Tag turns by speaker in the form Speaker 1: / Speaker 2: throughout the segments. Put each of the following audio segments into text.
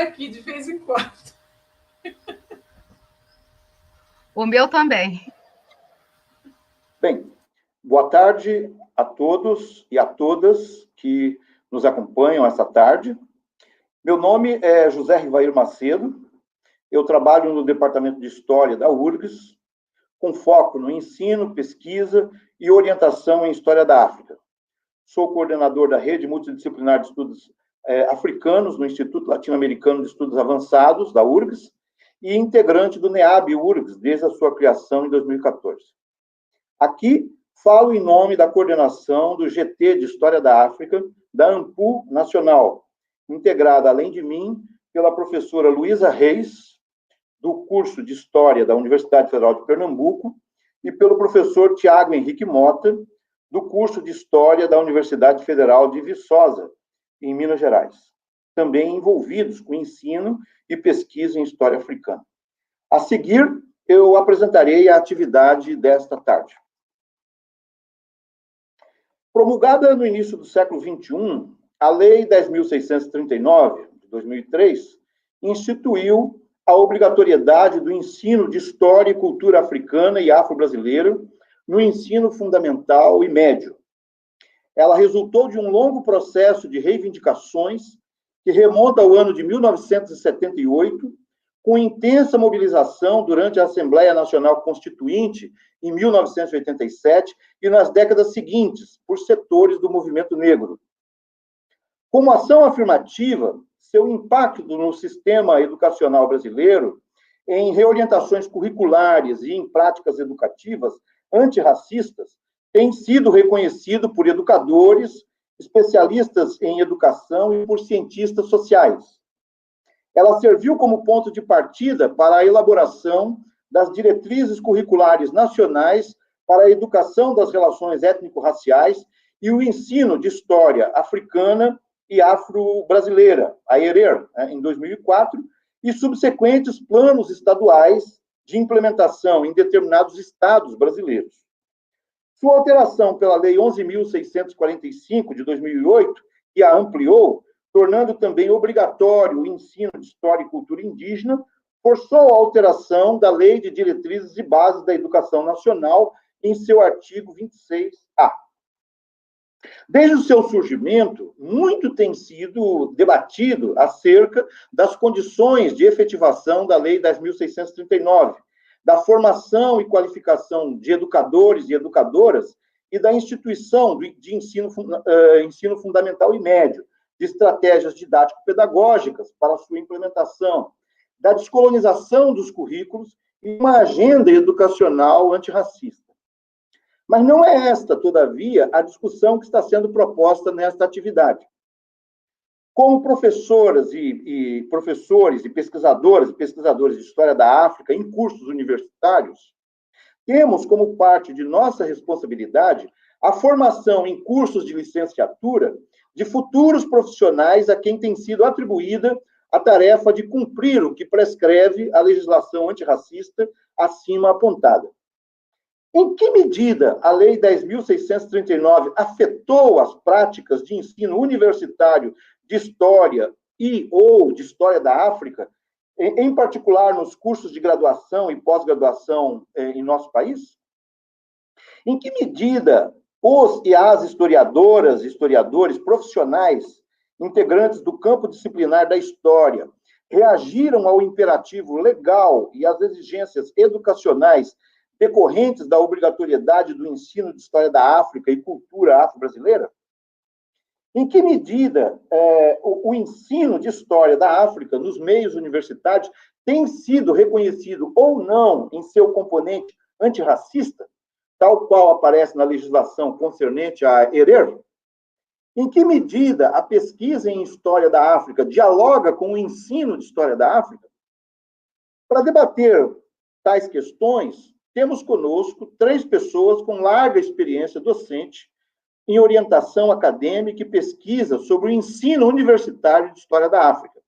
Speaker 1: aqui de vez em quando.
Speaker 2: O meu também.
Speaker 3: Bem, boa tarde a todos e a todas que nos acompanham essa tarde. Meu nome é José Rivair Macedo, eu trabalho no Departamento de História da URGS, com foco no ensino, pesquisa e orientação em História da África. Sou coordenador da Rede Multidisciplinar de Estudos Africanos no Instituto Latino-Americano de Estudos Avançados, da URGS, e integrante do NEAB-URGS desde a sua criação em 2014. Aqui falo em nome da coordenação do GT de História da África, da ANPU Nacional, integrada, além de mim, pela professora Luísa Reis, do curso de História da Universidade Federal de Pernambuco, e pelo professor Tiago Henrique Mota, do curso de História da Universidade Federal de Viçosa, em Minas Gerais, também envolvidos com ensino e pesquisa em História Africana. A seguir, eu apresentarei a atividade desta tarde. Promulgada no início do século XXI, a Lei 10.639, de 2003, instituiu a obrigatoriedade do ensino de História e Cultura Africana e Afro-Brasileira no ensino fundamental e médio. Ela resultou de um longo processo de reivindicações que remonta ao ano de 1978, com intensa mobilização durante a Assembleia Nacional Constituinte, em 1987, e nas décadas seguintes, por setores do movimento negro. Como ação afirmativa, seu impacto no sistema educacional brasileiro, em reorientações curriculares e em práticas educativas antirracistas, tem sido reconhecido por educadores, especialistas em educação e por cientistas sociais. Ela serviu como ponto de partida para a elaboração das diretrizes curriculares nacionais para a educação das relações étnico-raciais e o ensino de história africana e afro-brasileira, a ERER, em 2004, e subsequentes planos estaduais de implementação em determinados estados brasileiros. Sua alteração pela Lei 11.645, de 2008, que a ampliou, tornando também obrigatório o ensino de História e Cultura Indígena, forçou a alteração da Lei de Diretrizes e Bases da Educação Nacional em seu artigo 26A. Desde o seu surgimento, muito tem sido debatido acerca das condições de efetivação da Lei 10.639, da formação e qualificação de educadores e educadoras e da instituição de ensino fundamental e médio, de estratégias didático-pedagógicas para sua implementação, da descolonização dos currículos e uma agenda educacional antirracista. Mas não é esta, todavia, a discussão que está sendo proposta nesta atividade. Como professoras e professores e pesquisadoras de História da África em cursos universitários, temos como parte de nossa responsabilidade a formação em cursos de licenciatura de futuros profissionais a quem tem sido atribuída a tarefa de cumprir o que prescreve a legislação antirracista acima apontada. Em que medida a Lei 10.639 afetou as práticas de ensino universitário de História ou de História da África, em particular nos cursos de graduação e pós-graduação em nosso país? Em que medida os e as historiadoras e historiadores profissionais, integrantes do campo disciplinar da história, reagiram ao imperativo legal e às exigências educacionais decorrentes da obrigatoriedade do ensino de História da África e cultura afro-brasileira? Em que medida o ensino de História da África nos meios universitários tem sido reconhecido ou não em seu componente antirracista, tal qual aparece na legislação concernente à ERER? Em que medida a pesquisa em História da África dialoga com o ensino de História da África? Para debater tais questões, temos conosco 3 pessoas com larga experiência docente em orientação acadêmica e pesquisa sobre o ensino universitário de História da África.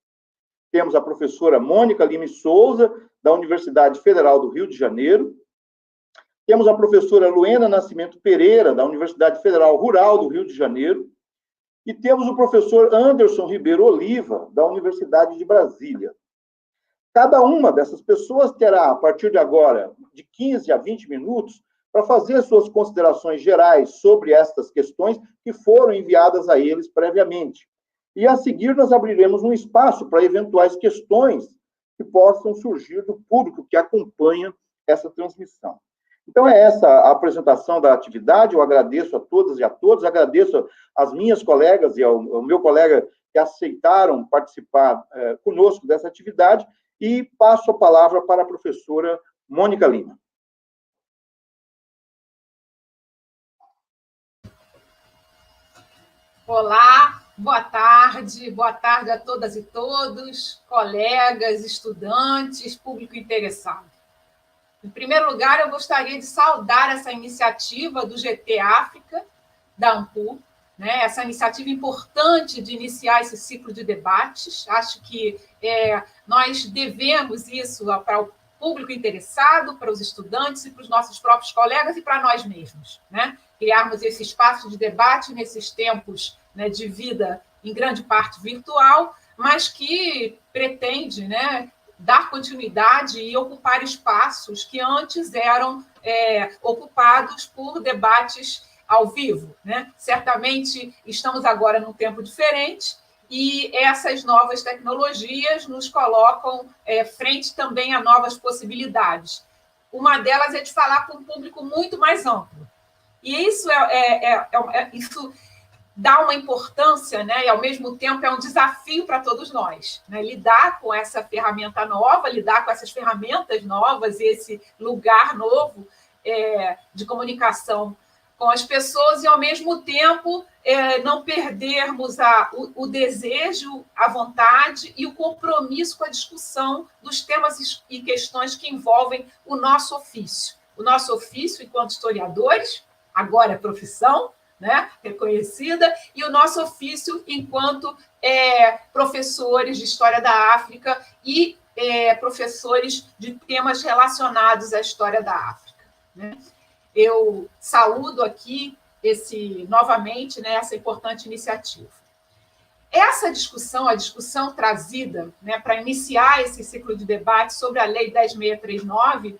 Speaker 3: Temos a professora Mônica Lima Souza, da Universidade Federal do Rio de Janeiro. Temos a professora Luena Nascimento Pereira, da Universidade Federal Rural do Rio de Janeiro. e temos o professor Anderson Ribeiro Oliva, da Universidade de Brasília. Cada uma dessas pessoas terá, a partir de agora, de 15 a 20 minutos, para fazer suas considerações gerais sobre estas questões que foram enviadas a eles previamente. E, a seguir, nós abriremos um espaço para eventuais questões que possam surgir do público que acompanha essa transmissão. Então, é essa a apresentação da atividade. Eu agradeço a todas e a todos, agradeço às minhas colegas e ao meu colega que aceitaram participar conosco dessa atividade, e passo a palavra para a professora Mônica Lima.
Speaker 1: Olá, boa tarde a todas e todos, colegas, estudantes, público interessado. Em primeiro lugar, eu gostaria de saudar essa iniciativa do GT África, da ANPU, né? Essa iniciativa importante de iniciar esse ciclo de debates. Acho que nós devemos isso para o público interessado, para os estudantes e para os nossos próprios colegas e para nós mesmos, né? Criarmos esse espaço de debate nesses tempos, né, de vida, em grande parte virtual, mas que pretende, né, dar continuidade e ocupar espaços que antes eram ocupados por debates ao vivo, né? Certamente estamos agora num tempo diferente e essas novas tecnologias nos colocam frente também a novas possibilidades. Uma delas é de falar com um público muito mais amplo. E isso isso dá uma importância, né? E, ao mesmo tempo, é um desafio para todos nós, né? Lidar com essa ferramenta nova, lidar com essas ferramentas novas, esse lugar novo de comunicação com as pessoas e, ao mesmo tempo, não perdermos o desejo, a vontade e o compromisso com a discussão dos temas e questões que envolvem o nosso ofício. O nosso ofício enquanto historiadores, agora é profissão, né, reconhecida, e o nosso ofício enquanto professores de História da África e professores de temas relacionados à História da África, né? Eu saúdo aqui novamente, né, essa importante iniciativa. Essa discussão, a discussão trazida, né, para iniciar esse ciclo de debate sobre a Lei 10.639,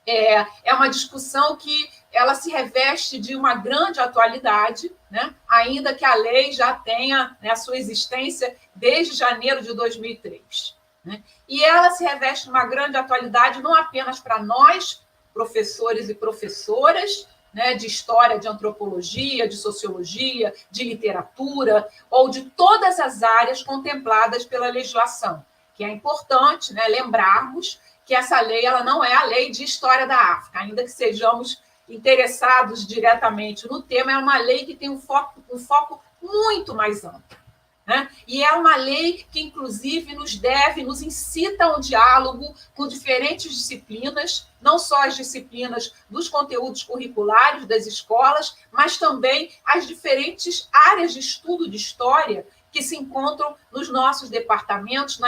Speaker 1: é uma discussão que ela se reveste de uma grande atualidade, né, ainda que a lei já tenha, né, a sua existência desde janeiro de 2003. Né, e ela se reveste de uma grande atualidade não apenas para nós, professores e professoras, né, de história, de antropologia, de sociologia, de literatura, ou de todas as áreas contempladas pela legislação, que é importante, né, lembrarmos que essa lei ela não é a lei de História da África, ainda que sejamos interessados diretamente no tema, é uma lei que tem um foco muito mais amplo. Né? E é uma lei que, inclusive, nos incita a um diálogo com diferentes disciplinas, não só as disciplinas dos conteúdos curriculares das escolas, mas também as diferentes áreas de estudo de história que se encontram nos nossos departamentos,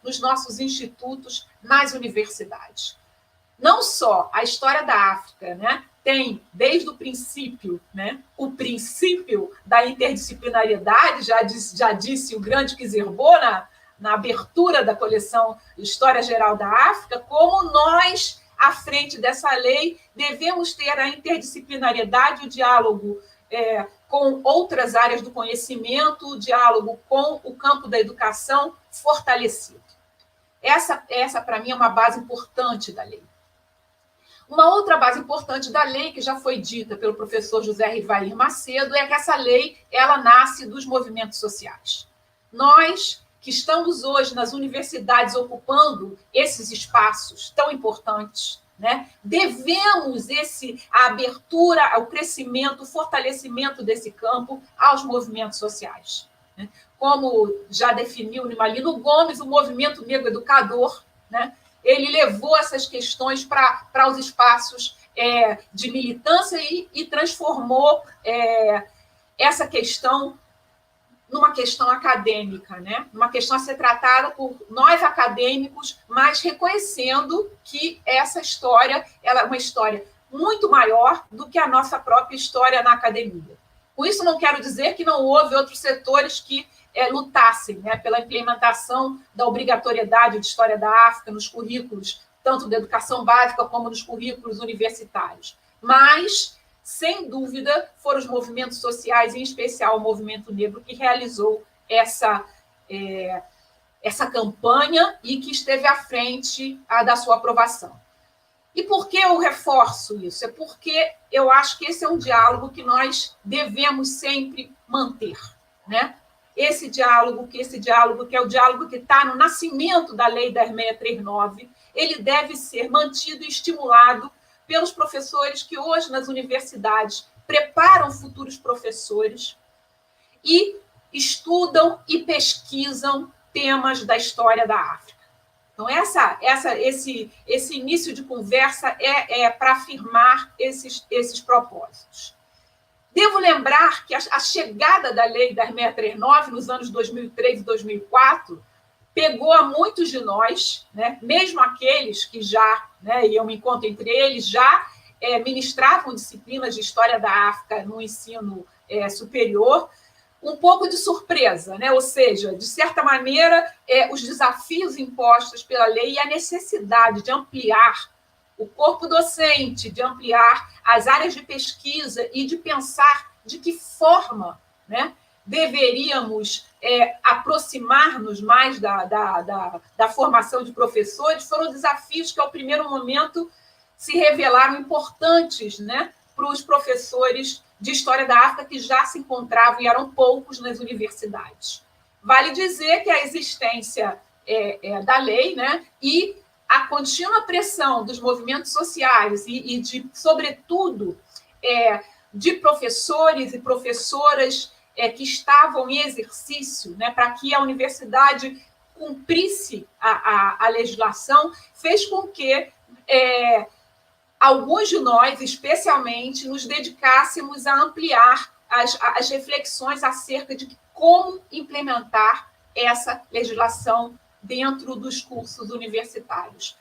Speaker 1: nos nossos institutos, nas universidades. Não só a História da África, né, tem, desde o princípio, né, o princípio da interdisciplinariedade, já disse o grande Kizerbo na abertura da coleção História Geral da África, como nós, à frente dessa lei, devemos ter a interdisciplinariedade, o diálogo com outras áreas do conhecimento, o diálogo com o campo da educação fortalecido. Essa para mim, é uma base importante da lei. Uma outra base importante da lei, que já foi dita pelo professor José Rivair Macedo, é que essa lei ela nasce dos movimentos sociais. Nós, que estamos hoje nas universidades ocupando esses espaços tão importantes, né, devemos a abertura, o crescimento, o fortalecimento desse campo aos movimentos sociais. Né? Como já definiu Nimalino Gomes, o movimento negro educador, né, ele levou essas questões para os espaços de militância e transformou essa questão numa questão acadêmica, né? Uma questão a ser tratada por nós acadêmicos, mas reconhecendo que essa história ela é uma história muito maior do que a nossa própria história na academia. Com isso, não quero dizer que não houve outros setores que lutassem, né, pela implementação da obrigatoriedade de História da África nos currículos, tanto da educação básica como nos currículos universitários. Mas, sem dúvida, foram os movimentos sociais, em especial o movimento negro, que realizou essa campanha e que esteve à frente da sua aprovação. E por que eu reforço isso? É porque eu acho que esse é um diálogo que nós devemos sempre manter, né? Esse diálogo, que é o diálogo que está no nascimento da Lei 10.639, ele deve ser mantido e estimulado pelos professores que hoje nas universidades preparam futuros professores e estudam e pesquisam temas da história da África. Então, esse início de conversa é para afirmar esses propósitos. Devo lembrar que a chegada da Lei 10.639, nos anos 2003 e 2004, pegou a muitos de nós, né, mesmo aqueles que já, né, e eu me encontro entre eles, já ministravam disciplinas de História da África no ensino superior, um pouco de surpresa, né? Ou seja, de certa maneira, os desafios impostos pela lei e a necessidade de ampliar o corpo docente, de ampliar as áreas de pesquisa e de pensar de que forma, né, deveríamos aproximar-nos mais da formação de professores, foram desafios que, ao primeiro momento, se revelaram importantes, né, para os professores de História da África que já se encontravam, e eram poucos, nas universidades. Vale dizer que a existência da lei, né, e a contínua pressão dos movimentos sociais e sobretudo, de professores e professoras que estavam em exercício, né, para que a universidade cumprisse a legislação, fez com que alguns de nós, especialmente, nos dedicássemos a ampliar as reflexões acerca de como implementar essa legislação dentro dos cursos universitários.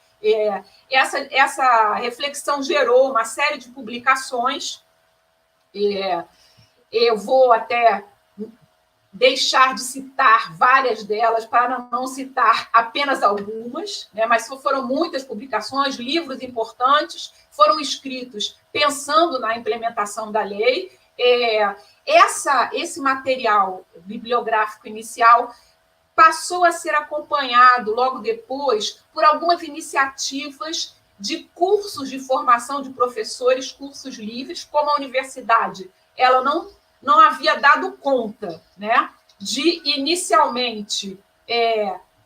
Speaker 1: Essa reflexão gerou uma série de publicações. Eu vou até deixar de citar várias delas para não citar apenas algumas, né? Mas foram muitas publicações, livros importantes, foram escritos pensando na implementação da lei. Esse material bibliográfico inicial passou a ser acompanhado, logo depois, por algumas iniciativas de cursos de formação de professores, cursos livres, como a universidade ela não havia dado conta, né, de, inicialmente,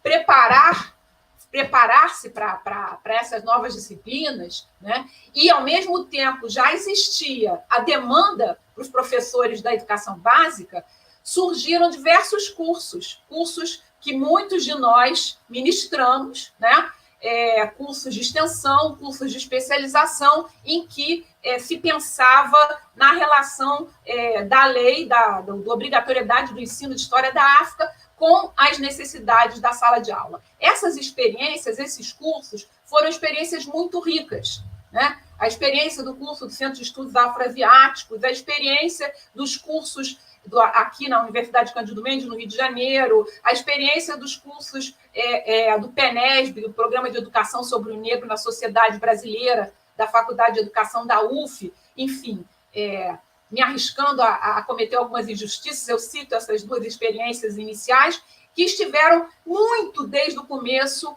Speaker 1: preparar-se para essas novas disciplinas, né, e, ao mesmo tempo, já existia a demanda para os professores da educação básica, surgiram diversos cursos que muitos de nós ministramos, né, cursos de extensão, cursos de especialização, em que se pensava na relação da lei, da obrigatoriedade do ensino de História da África com as necessidades da sala de aula. Essas experiências, esses cursos, foram experiências muito ricas, né? A experiência do curso do Centro de Estudos Afroasiáticos, a experiência dos cursos aqui na Universidade Cândido Mendes, no Rio de Janeiro, a experiência dos cursos do PENESB, do Programa de Educação sobre o Negro na Sociedade Brasileira, da Faculdade de Educação da UF, enfim, me arriscando a cometer algumas injustiças, eu cito essas duas experiências iniciais, que estiveram muito desde o começo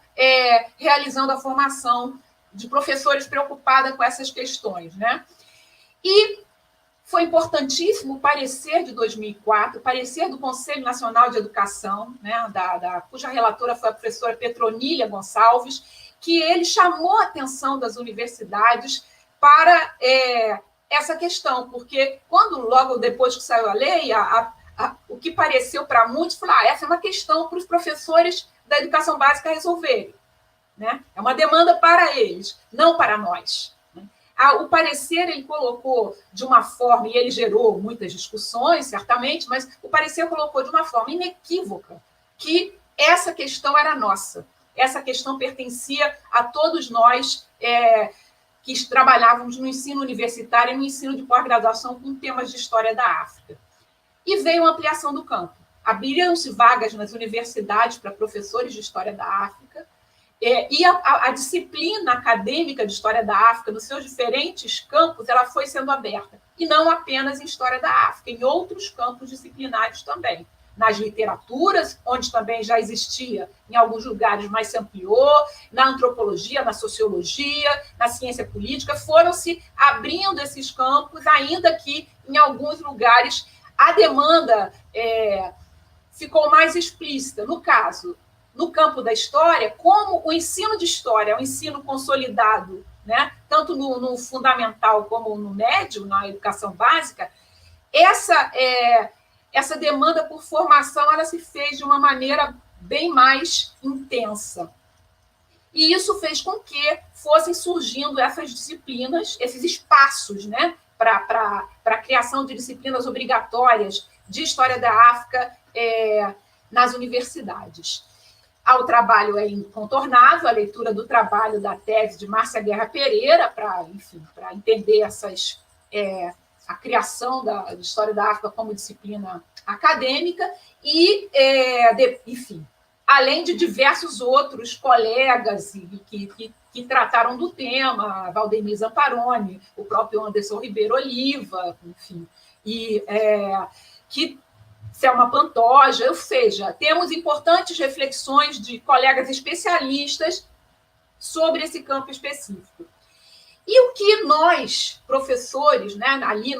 Speaker 1: realizando a formação de professores preocupados com essas questões, né? E foi importantíssimo o parecer de 2004, o parecer do Conselho Nacional de Educação, né, cuja relatora foi a professora Petronília Gonçalves, que ele chamou a atenção das universidades para essa questão, porque quando, logo depois que saiu a lei, o que pareceu para muitos, falou, essa é uma questão para os professores da educação básica resolverem, né? É uma demanda para eles, não para nós. O parecer ele colocou de uma forma, e ele gerou muitas discussões, certamente, mas o parecer colocou de uma forma inequívoca que essa questão era nossa. Essa questão pertencia a todos nós que trabalhávamos no ensino universitário e no ensino de pós-graduação com temas de História da África. E veio a ampliação do campo. Abriram-se vagas nas universidades para professores de História da África, e a disciplina acadêmica de História da África, nos seus diferentes campos, ela foi sendo aberta. E não apenas em História da África, em outros campos disciplinares também. Nas literaturas, onde também já existia, em alguns lugares mais se ampliou, na antropologia, na sociologia, na ciência política, foram se abrindo esses campos, ainda que em alguns lugares a demanda ficou mais explícita. No caso, no campo da história, como o ensino de história é um ensino consolidado, né, tanto no fundamental como no médio, na educação básica, essa demanda por formação ela se fez de uma maneira bem mais intensa. E isso fez com que fossem surgindo essas disciplinas, esses espaços, né, para a criação de disciplinas obrigatórias de História da África nas universidades. O trabalho é incontornável, a leitura do trabalho da tese de Márcia Guerra Pereira, para entender a criação da História da África como disciplina acadêmica, e, enfim, além de diversos outros colegas que trataram do tema, Valdemir Zamparoni, o próprio Anderson Ribeiro Oliva, enfim, que Selma Pantoja, ou seja, temos importantes reflexões de colegas especialistas sobre esse campo específico. E o que nós, professores, né, ali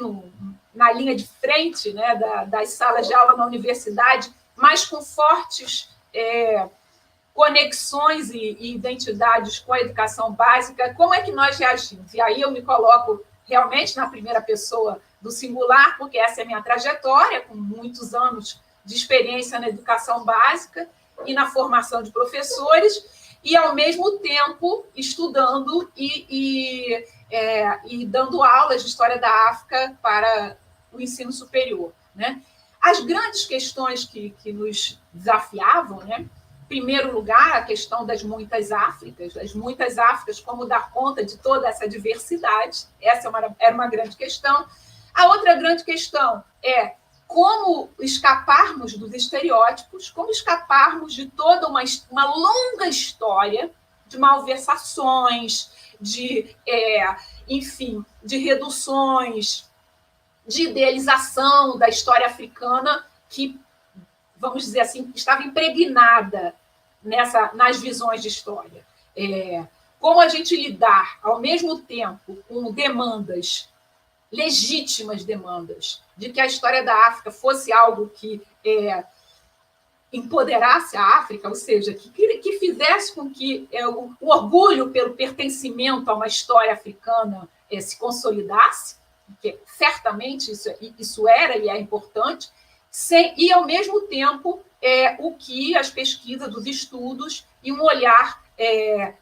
Speaker 1: na linha de frente, né, das salas de aula na universidade, mas com fortes conexões e identidades com a educação básica, como é que nós reagimos? E aí eu me coloco realmente na primeira pessoa do singular, porque essa é a minha trajetória, com muitos anos de experiência na educação básica e na formação de professores, e, ao mesmo tempo, estudando e dando aulas de História da África para o ensino superior, né? As grandes questões que nos desafiavam, né? Em primeiro lugar, a questão das muitas Áfricas, como dar conta de toda essa diversidade, essa era uma grande questão. A outra grande questão é como escaparmos dos estereótipos, como escaparmos de toda uma longa história de malversações, enfim, de reduções, de idealização da história africana que, vamos dizer assim, estava impregnada nas visões de história. Como a gente lidar, ao mesmo tempo, com demandas, legítimas demandas, de que a história da África fosse algo que empoderasse a África, ou seja, que fizesse com que o orgulho pelo pertencimento a uma história africana se consolidasse, porque certamente isso era e é importante, e, ao mesmo tempo, o que as pesquisas dos estudos e um olhar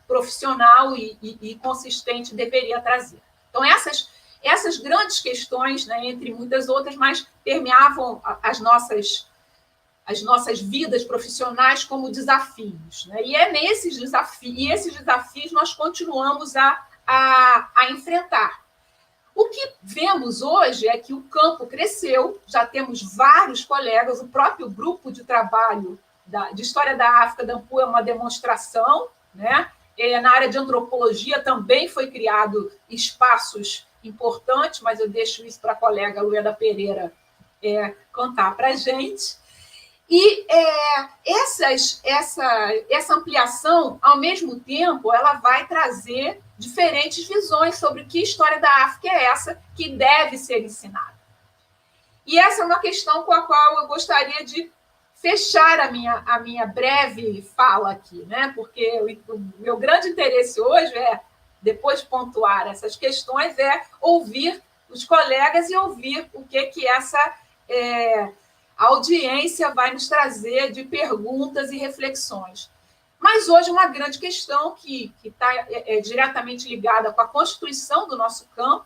Speaker 1: profissional e consistente deveria trazer. Então, essas grandes questões, né, entre muitas outras, mas permeavam as nossas vidas profissionais como desafios, né? E esses desafios nós continuamos a enfrentar. O que vemos hoje é que o campo cresceu, já temos vários colegas, o próprio grupo de trabalho de História da África da AMPU é uma demonstração, né? Na área de antropologia também foi criado espaços importantes, mas eu deixo isso para a colega Lueda Pereira contar para a gente. E essa ampliação, ao mesmo tempo, ela vai trazer diferentes visões sobre que história da África é essa que deve ser ensinada. E essa é uma questão com a qual eu gostaria de fechar a minha breve fala aqui, né? Porque o meu grande interesse hoje depois de pontuar essas questões, ouvir os colegas e ouvir o que essa audiência vai nos trazer de perguntas e reflexões. Mas hoje uma grande questão que está diretamente ligada com a constituição do nosso campo,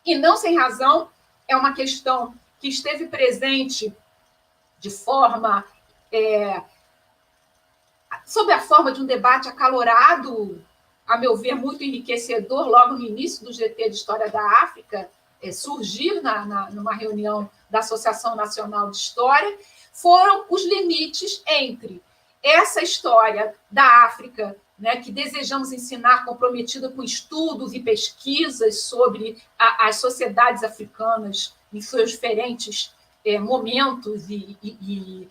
Speaker 1: e não sem razão, é uma questão que esteve presente de forma... sob a forma de um debate acalorado, a meu ver, muito enriquecedor, logo no início do GT de História da África, surgir numa reunião da Associação Nacional de História, foram os limites entre essa história da África, né, que desejamos ensinar, comprometida com estudos e pesquisas sobre as sociedades africanas em seus diferentes momentos e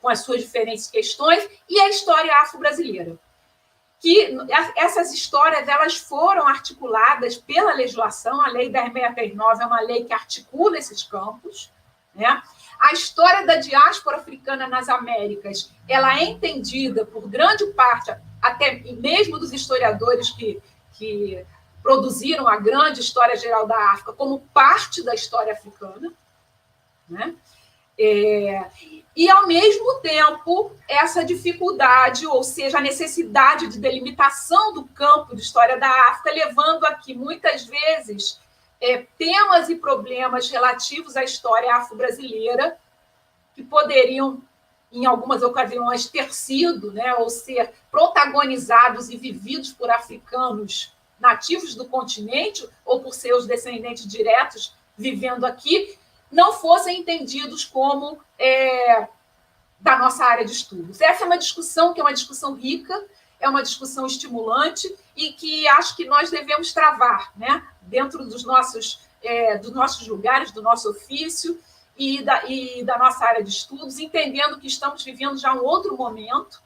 Speaker 1: com as suas diferentes questões, e a história afro-brasileira. Que essas histórias elas foram articuladas pela legislação, a Lei 10.639 é uma lei que articula esses campos, né? A história da diáspora africana nas Américas, ela é entendida por grande parte, até mesmo dos historiadores que produziram a grande história geral da África, como parte da história africana, né? E, ao mesmo tempo, essa dificuldade, ou seja, a necessidade de delimitação do campo de história da África, levando a que, muitas vezes, temas e problemas relativos à história afro-brasileira, que poderiam, em algumas ocasiões, ter sido, né, ou ser protagonizados e vividos por africanos nativos do continente, ou por seus descendentes diretos vivendo aqui, não fossem entendidos como da nossa área de estudos. Essa é uma discussão que é uma discussão rica, é uma discussão estimulante e que acho que nós devemos travar, né, dentro dos nossos lugares, do nosso ofício e da nossa área de estudos, entendendo que estamos vivendo já um outro momento,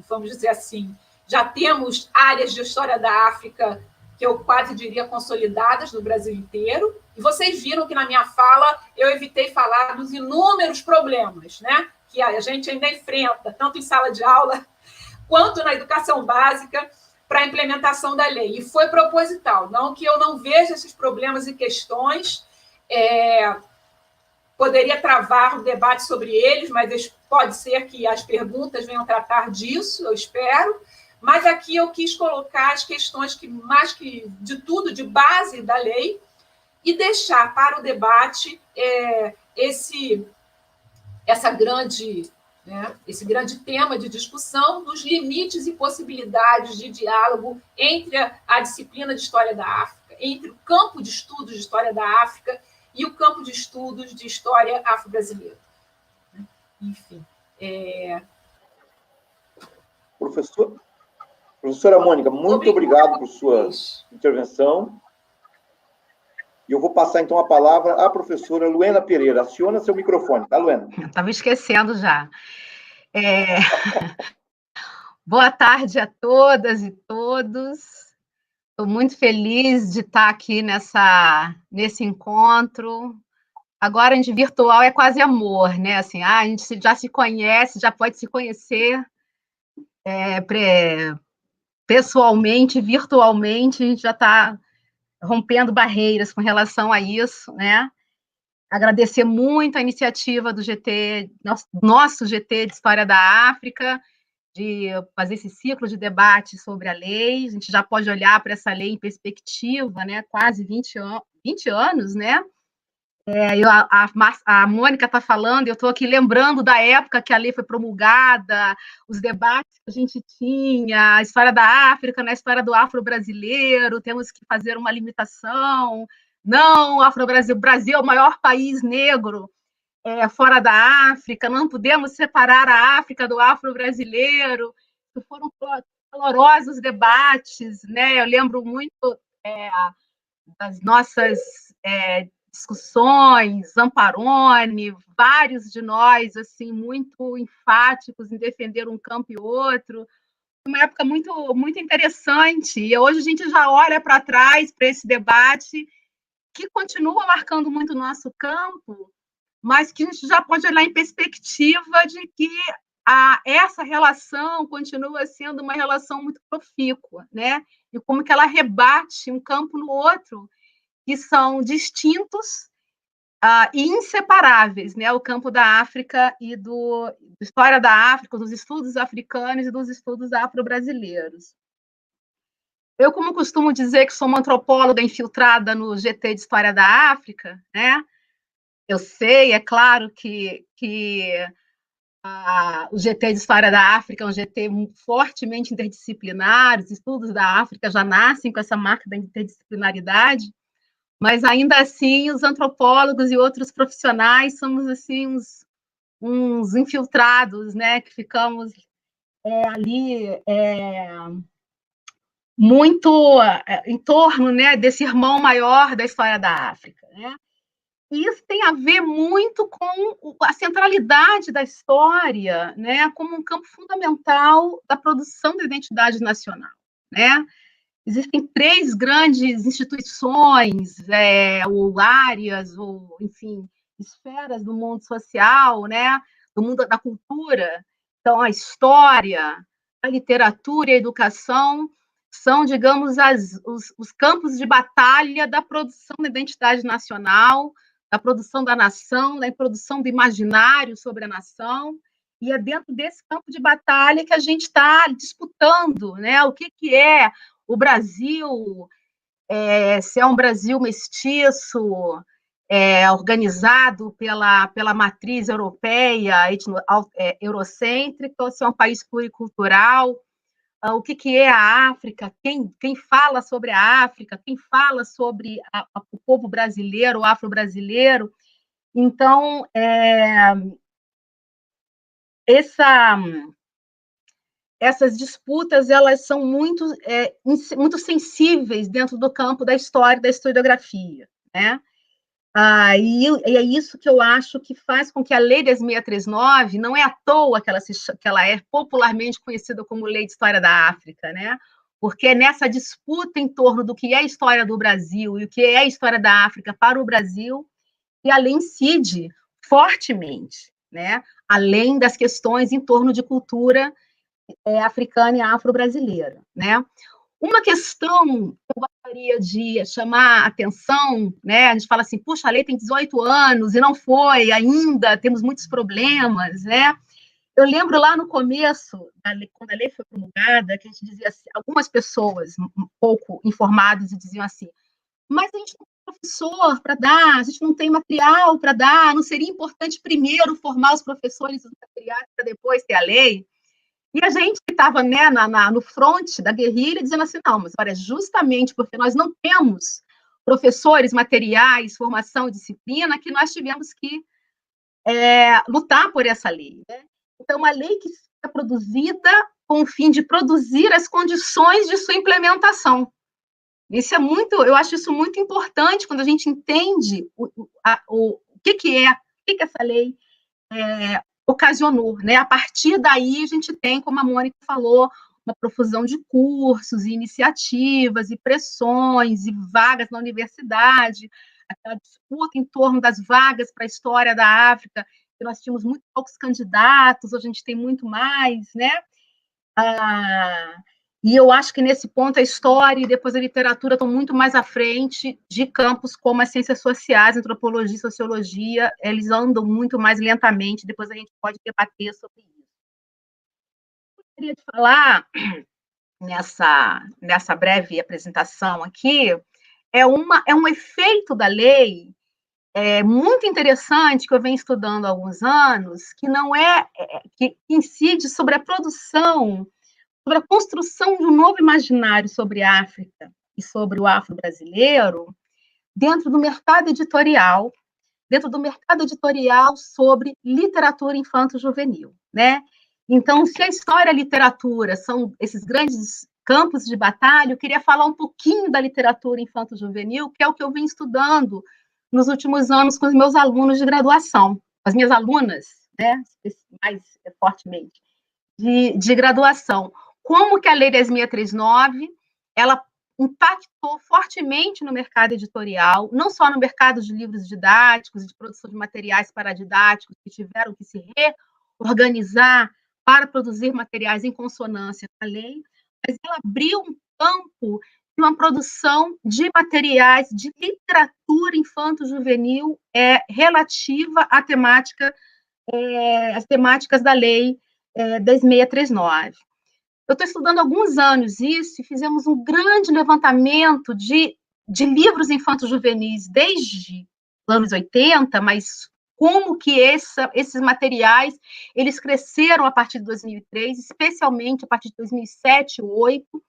Speaker 1: vamos dizer assim, já temos áreas de história da África que eu quase diria consolidadas no Brasil inteiro, e vocês viram que na minha fala eu evitei falar dos inúmeros problemas, né, que a gente ainda enfrenta, tanto em sala de aula quanto na educação básica, para a implementação da lei. E foi proposital, não que eu não veja esses problemas e questões, poderia travar o debate sobre eles, mas pode ser que as perguntas venham tratar disso, eu espero. Mas aqui eu quis colocar as questões que, mais que de tudo, de base da lei, e deixar para o debate esse grande tema de discussão dos limites e possibilidades de diálogo entre a disciplina de História da África, entre o campo de estudos de História da África e o campo de estudos de História afro-brasileira. Enfim.
Speaker 3: Professora Mônica, muito obrigado por sua intervenção. E eu vou passar, então, a palavra à professora Luena Pereira. Aciona seu microfone, tá, Luena?
Speaker 2: Estava esquecendo já. Boa tarde a todas e todos. Estou muito feliz de estar aqui nesse encontro. Agora, de virtual, é quase amor, né? Assim, a gente já se conhece, já pode se conhecer pessoalmente, virtualmente, a gente já está rompendo barreiras com relação a isso, né? Agradecer muito a iniciativa do GT, nosso GT de História da África, de fazer esse ciclo de debate sobre a lei. A gente já pode olhar para essa lei em perspectiva, né? Quase 20 anos, né? A Mônica está falando, eu estou aqui lembrando da época que a lei foi promulgada, os debates que a gente tinha, a história da África, na história do afro-brasileiro, temos que fazer uma limitação. Não, o Brasil é o maior país negro fora da África, não podemos separar a África do afro-brasileiro. Foram calorosos debates, né? Eu lembro muito das nossas discussões, Zamparoni, vários de nós, assim, muito enfáticos em defender um campo e outro. Uma época muito, muito interessante. E hoje a gente já olha para trás para esse debate que continua marcando muito o nosso campo, mas que a gente já pode olhar em perspectiva de que essa relação continua sendo uma relação muito profícua, né? E como que ela rebate um campo no outro, que são distintos e inseparáveis, né? O campo da África e da história da África, dos estudos africanos e dos estudos afro-brasileiros. Eu, como costumo dizer que sou uma antropóloga infiltrada no GT de História da África, né? Eu sei, é claro que o GT de História da África é um GT fortemente interdisciplinar, os estudos da África já nascem com essa marca da interdisciplinaridade, mas ainda assim os antropólogos e outros profissionais somos assim uns infiltrados, né, que ficamos ali muito em torno, né, desse irmão maior da história da África, né? E isso tem a ver muito com a centralidade da história, né, como um campo fundamental da produção da identidade nacional, né? Existem 3 grandes instituições, ou áreas, ou, enfim, esferas do mundo social, né, do mundo da cultura. Então, a história, a literatura e a educação são, digamos, os campos de batalha da produção da identidade nacional, da produção da nação, da produção do imaginário sobre a nação, e é dentro desse campo de batalha que a gente está disputando, né, o que é o Brasil, se é um Brasil mestiço, organizado pela matriz europeia, eurocêntrica, ou se é um país pluricultural, o que é a África, quem fala sobre a África, quem fala sobre o povo brasileiro, o afro-brasileiro. Então, essas disputas, elas são muito sensíveis dentro do campo da história e da historiografia, né? E é isso que eu acho que faz com que a Lei 10.639 não é à toa que ela é popularmente conhecida como Lei de História da África, né? Porque é nessa disputa em torno do que é a história do Brasil e o que é a história da África para o Brasil que a lei incide fortemente, né? Além das questões em torno de cultura africana e afro-brasileira, né? Uma questão que eu gostaria de chamar a atenção, né? A gente fala assim, puxa, a lei tem 18 anos e não foi ainda, temos muitos problemas, né? Eu lembro lá no começo, quando a lei foi promulgada, que a gente dizia assim, algumas pessoas um pouco informadas diziam assim, mas a gente não tem professor para dar, a gente não tem material para dar, não seria importante primeiro formar os professores e os materiais para depois ter a lei? E a gente que estava, né, no front da guerrilha, dizendo assim, não, mas olha, justamente porque nós não temos professores, materiais, formação, disciplina, que nós tivemos que lutar por essa lei, né? Então, uma lei que é produzida com o fim de produzir as condições de sua implementação. Isso é muito, eu acho isso muito importante quando a gente entende o que essa lei ocasionou, né? A partir daí a gente tem, como a Mônica falou, uma profusão de cursos, e iniciativas, e pressões, e vagas na universidade, aquela disputa em torno das vagas para a história da África, que nós tínhamos muito poucos candidatos, hoje a gente tem muito mais, né? E eu acho que nesse ponto a história e depois a literatura estão muito mais à frente de campos como as ciências sociais, antropologia e sociologia, eles andam muito mais lentamente, depois a gente pode debater sobre isso. Eu queria te falar, nessa breve apresentação aqui, é um efeito da lei muito interessante que eu venho estudando há alguns anos, que não que incide sobre a produção, sobre a construção de um novo imaginário sobre a África e sobre o afro-brasileiro dentro do mercado editorial sobre literatura infanto-juvenil, né? Então, se a história e a literatura são esses grandes campos de batalha, eu queria falar um pouquinho da literatura infanto-juvenil, que é o que eu venho estudando nos últimos anos com os meus alunos de graduação, as minhas alunas, né, mais fortemente, de graduação. Como que a Lei 10.639, ela impactou fortemente no mercado editorial, não só no mercado de livros didáticos, de produção de materiais paradidáticos, que tiveram que se reorganizar para produzir materiais em consonância com a lei, mas ela abriu um campo de uma produção de materiais de literatura infanto-juvenil relativa à temática, às temáticas da lei 10.639. Eu estou estudando há alguns anos isso e fizemos um grande levantamento de livros infanto-juvenis desde os anos 80, mas como que esses materiais eles cresceram a partir de 2003, especialmente a partir de 2007, 2008,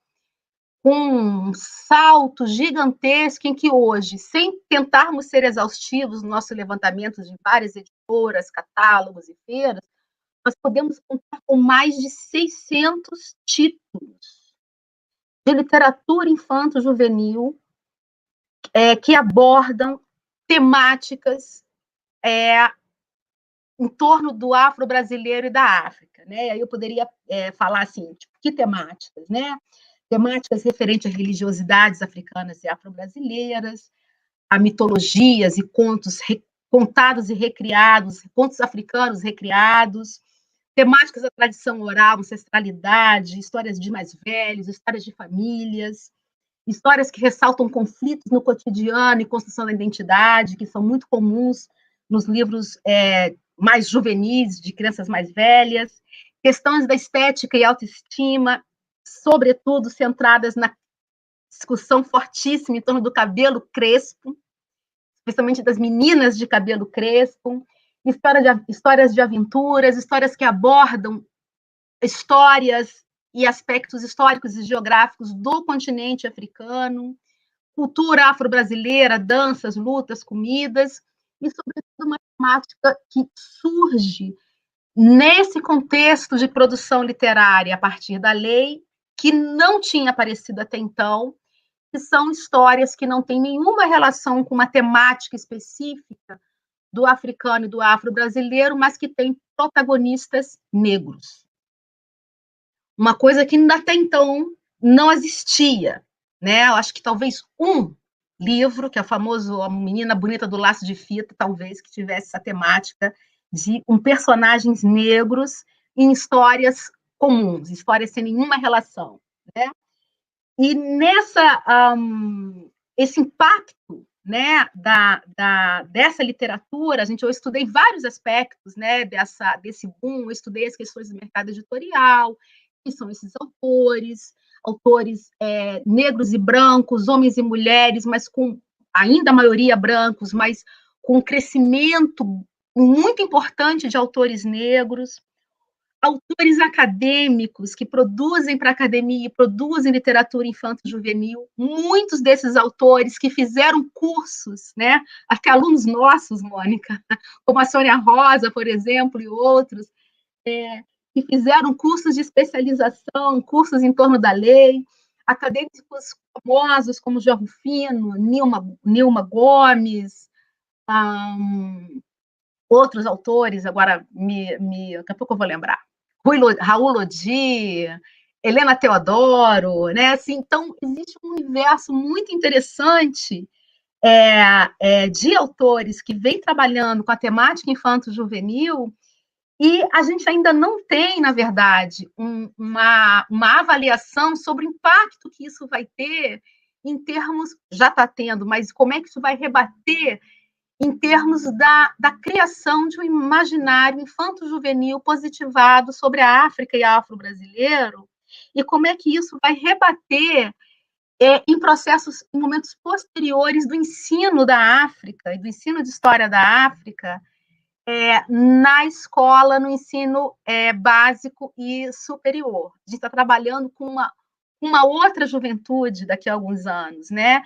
Speaker 2: com um salto gigantesco em que hoje, sem tentarmos ser exaustivos no nosso levantamento de várias editoras, catálogos e feiras, nós podemos contar com mais de 600 títulos de literatura infanto-juvenil que abordam temáticas em torno do afro-brasileiro e da África, né? Aí eu poderia falar assim, tipo, que temáticas, né? Temáticas referentes a religiosidades africanas e afro-brasileiras, a mitologias e contos contados e recriados, contos africanos recriados, temáticas da tradição oral, ancestralidade, histórias de mais velhos, histórias de famílias, histórias que ressaltam conflitos no cotidiano e construção da identidade, que são muito comuns nos livros mais juvenis, de crianças mais velhas, questões da estética e autoestima, sobretudo centradas na discussão fortíssima em torno do cabelo crespo, especialmente das meninas de cabelo crespo, histórias de aventuras, histórias que abordam histórias e aspectos históricos e geográficos do continente africano, cultura afro-brasileira, danças, lutas, comidas, e, sobretudo, uma temática que surge nesse contexto de produção literária a partir da lei, que não tinha aparecido até então, que são histórias que não têm nenhuma relação com uma temática específica do africano e do afro-brasileiro, mas que têm protagonistas negros. Uma coisa que até então não existia, né? Eu acho que talvez um livro, que é o famoso A Menina Bonita do Laço de Fita, talvez, que tivesse essa temática de personagens negros em histórias comuns, histórias sem nenhuma relação, né? E esse impacto, né, dessa literatura, eu estudei vários aspectos, né, desse boom, eu estudei as questões do mercado editorial, que são esses autores negros e brancos, homens e mulheres, mas com ainda a maioria brancos, mas com um crescimento muito importante de autores negros, autores acadêmicos que produzem para a academia e produzem literatura infanto-juvenil, muitos desses autores que fizeram cursos, né, até alunos nossos, Mônica, como a Sônia Rosa, por exemplo, e outros, que fizeram cursos de especialização, cursos em torno da lei, acadêmicos famosos como João Rufino, Nilma Gomes, outros autores, agora daqui a pouco eu vou lembrar, Raul Lodi, Helena Teodoro, né? Assim, então, existe um universo muito interessante de autores que vem trabalhando com a temática infanto-juvenil, e a gente ainda não tem, na verdade, uma avaliação sobre o impacto que isso vai ter em termos, já está tendo, mas como é que isso vai rebater em termos da criação de um imaginário infanto-juvenil positivado sobre a África e afro-brasileiro, e como é que isso vai rebater em processos, em momentos posteriores do ensino da África e do ensino de história da África na escola, no ensino básico e superior. A gente está trabalhando com uma outra juventude daqui a alguns anos, né?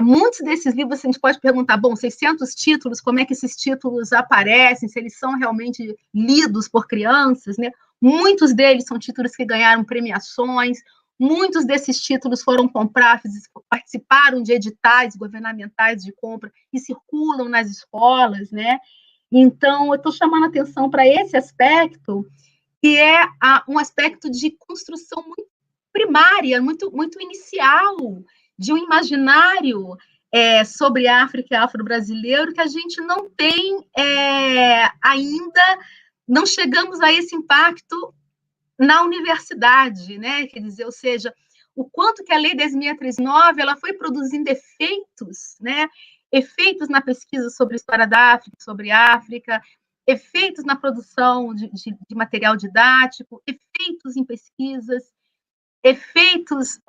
Speaker 2: Muitos desses livros, a gente pode perguntar, 600 títulos, como é que esses títulos aparecem, se eles são realmente lidos por crianças, né? Muitos deles são títulos que ganharam premiações, muitos desses títulos foram comprados, participaram de editais governamentais de compra e circulam nas escolas, né? Então, eu estou chamando a atenção para esse aspecto, que é um aspecto de construção muito primária, muito, muito inicial, de um imaginário sobre a África e afro-brasileiro que a gente não tem ainda, não chegamos a esse impacto na universidade, né? Quer dizer, ou seja, o quanto que a Lei 10.639 ela foi produzindo efeitos, né? Efeitos na pesquisa sobre a história da África, sobre a África, efeitos na produção de material didático, efeitos em pesquisas, efeitos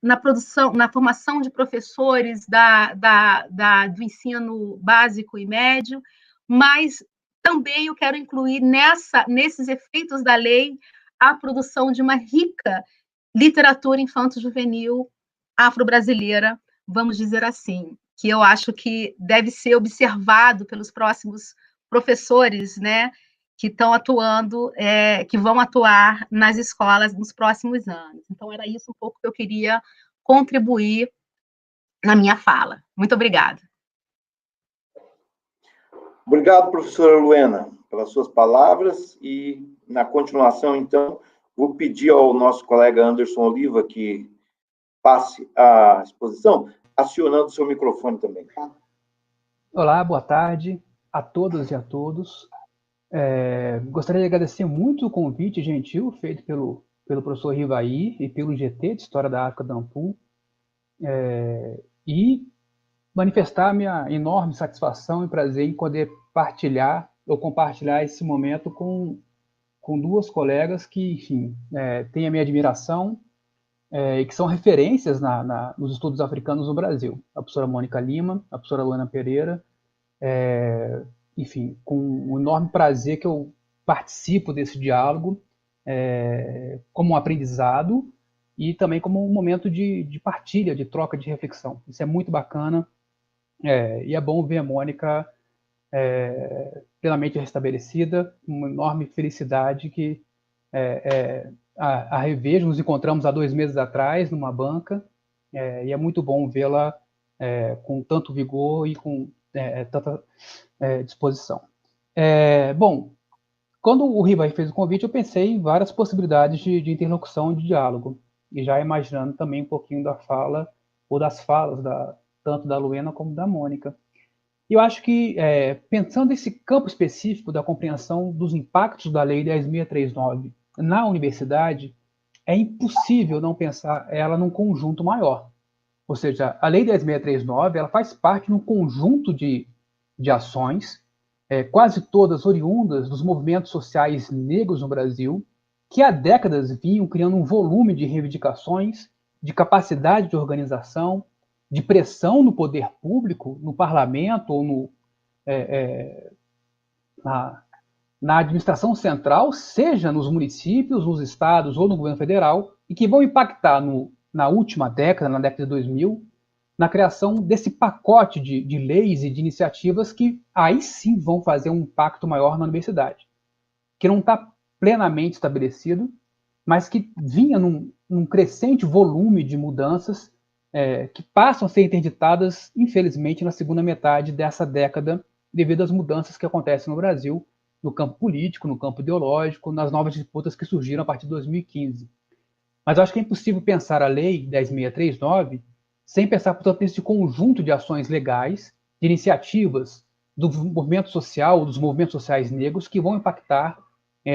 Speaker 2: na produção, na formação de professores do ensino básico e médio, mas também eu quero incluir nesses efeitos da lei a produção de uma rica literatura infanto-juvenil afro-brasileira, vamos dizer assim, que eu acho que deve ser observado pelos próximos professores, né, que estão atuando, que vão atuar nas escolas nos próximos anos. Então, era isso um pouco que eu queria contribuir na minha fala. Muito obrigada.
Speaker 3: Obrigado, professora Luena, pelas suas palavras, e, na continuação, então, vou pedir ao nosso colega Anderson Oliva que passe a exposição, acionando o seu microfone também.
Speaker 4: Olá, boa tarde a todas e a todos. Gostaria de agradecer muito o convite gentil feito pelo professor Rivaí e pelo GT de História da África da Ampul, e manifestar minha enorme satisfação e prazer em poder compartilhar esse momento com duas colegas que, enfim, têm a minha admiração e que são referências nos estudos africanos no Brasil. A professora Mônica Lima, a professora Luana Pereira, enfim, com um enorme prazer que eu participo desse diálogo como um aprendizado e também como um momento de partilha, de troca, de reflexão. Isso é muito bacana e é bom ver a Mônica plenamente restabelecida, uma enorme felicidade que a revejo. Nos encontramos há 2 meses atrás numa banca e é muito bom vê-la com tanto vigor e com tanta disposição. Bom, quando o Rivaí fez o convite, eu pensei em várias possibilidades de interlocução e de diálogo, e já imaginando também um pouquinho da fala, ou das falas, tanto da Luena como da Mônica. E eu acho que, pensando nesse campo específico da compreensão dos impactos da Lei 10.639 na universidade, é impossível não pensar ela num conjunto maior. Ou seja, a Lei 10.639 ela faz parte de um conjunto de ações, quase todas oriundas dos movimentos sociais negros no Brasil, que há décadas vinham criando um volume de reivindicações, de capacidade de organização, de pressão no poder público, no parlamento ou na administração central, seja nos municípios, nos estados ou no governo federal, e que vão impactar na última década, na década de 2000, na criação desse pacote de leis e de iniciativas que aí sim vão fazer um impacto maior na universidade, que não está plenamente estabelecido, mas que vinha num crescente volume de mudanças que passam a ser interditadas, infelizmente, na segunda metade dessa década, devido às mudanças que acontecem no Brasil, no campo político, no campo ideológico, nas novas disputas que surgiram a partir de 2015. Mas eu acho que é impossível pensar a Lei 10.639 sem pensar, portanto, nesse conjunto de ações legais, de iniciativas do movimento social, dos movimentos sociais negros, que vão impactar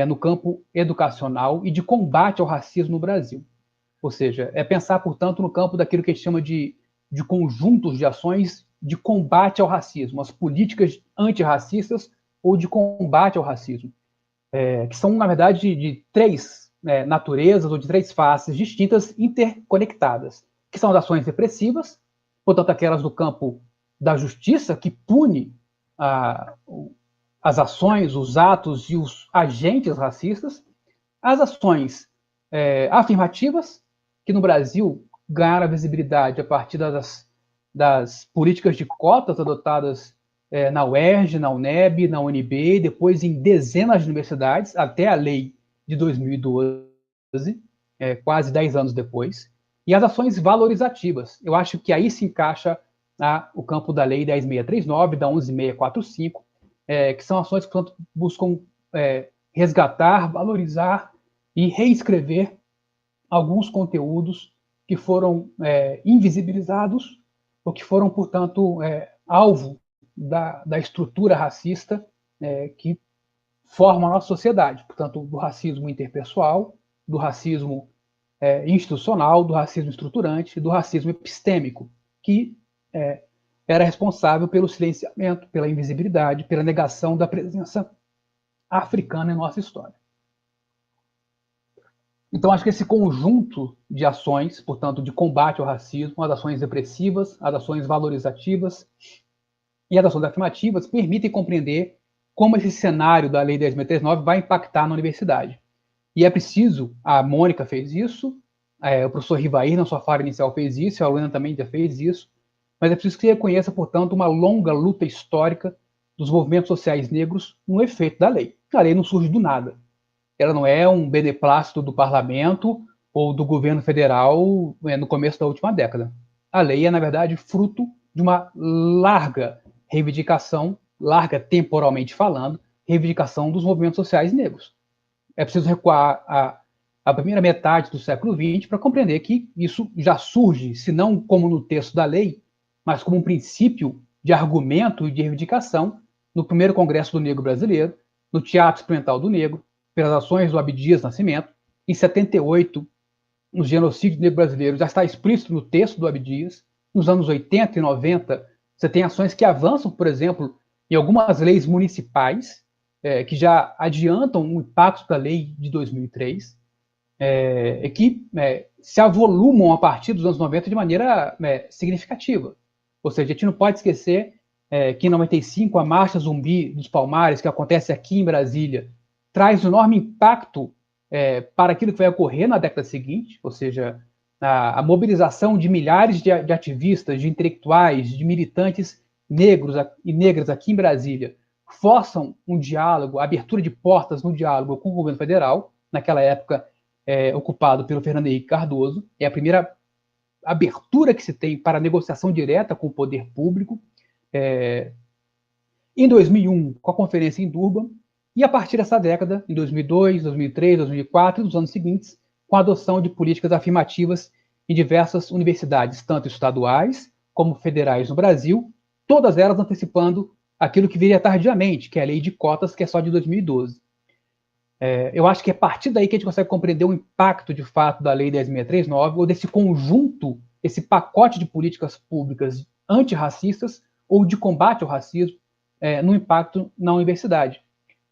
Speaker 4: no campo educacional e de combate ao racismo no Brasil. Ou seja, é pensar, portanto, no campo daquilo que a gente chama de conjuntos de ações de combate ao racismo, as políticas antirracistas ou de combate ao racismo, que são, na verdade, de 3 naturezas ou de 3 faces distintas, interconectadas, que são as ações repressivas, portanto, aquelas do campo da justiça, que pune as ações, os atos e os agentes racistas, as ações afirmativas, que no Brasil ganharam visibilidade a partir das políticas de cotas adotadas na UERJ, na UNEB, na UNB, depois em dezenas de universidades, até a lei de 2012, quase 10 anos depois, e as ações valorizativas. Eu acho que aí se encaixa o campo da lei 10.639, da 11.645, que são ações que, portanto, buscam resgatar, valorizar e reescrever alguns conteúdos que foram invisibilizados ou que foram, portanto, alvo da estrutura racista que forma a nossa sociedade, portanto, do racismo interpessoal, do racismo institucional, do racismo estruturante e do racismo epistêmico, que era responsável pelo silenciamento, pela invisibilidade, pela negação da presença africana em nossa história. Então, acho que esse conjunto de ações, portanto, de combate ao racismo, as ações repressivas, as ações valorizativas e as ações afirmativas, permitem compreender como esse cenário da Lei 10.639 vai impactar na universidade. E é preciso, a Mônica fez isso, o professor Rivair, na sua fala inicial, fez isso, a Luana também já fez isso, mas é preciso que se reconheça, portanto, uma longa luta histórica dos movimentos sociais negros no efeito da lei. A lei não surge do nada. Ela não é um beneplácito do parlamento ou do governo federal no começo da última década. A lei é, na verdade, fruto de uma larga reivindicação, larga temporalmente falando, reivindicação dos movimentos sociais negros. É preciso recuar a primeira metade do século XX para compreender que isso já surge, se não como no texto da lei, mas como um princípio de argumento e de reivindicação no primeiro Congresso do Negro Brasileiro, no Teatro Experimental do Negro, pelas ações do Abdias Nascimento. Em 78, no genocídio negro brasileiro, já está explícito no texto do Abdias. Nos anos 80 e 90, você tem ações que avançam, por exemplo, em algumas leis municipais, que já adiantam o impacto da lei de 2003, que se avolumam a partir dos anos 90 de maneira significativa. Ou seja, a gente não pode esquecer que em 95 a Marcha Zumbi dos Palmares, que acontece aqui em Brasília, traz um enorme impacto para aquilo que vai ocorrer na década seguinte, ou seja, a mobilização de milhares de ativistas, de intelectuais, de militantes negros e negras aqui em Brasília, forçam um diálogo, a abertura de portas no diálogo com o governo federal, naquela época ocupado pelo Fernando Henrique Cardoso. É a primeira abertura que se tem para a negociação direta com o poder público. Em 2001, com a conferência em Durban, e a partir dessa década, em 2002, 2003, 2004 e nos anos seguintes, com a adoção de políticas afirmativas em diversas universidades, tanto estaduais como federais no Brasil, todas elas antecipando aquilo que viria tardiamente, que é a lei de cotas, que é só de 2012. Eu acho que é a partir daí que a gente consegue compreender o impacto, de fato, da Lei 10.639, ou desse conjunto, esse pacote de políticas públicas antirracistas ou de combate ao racismo no impacto na universidade.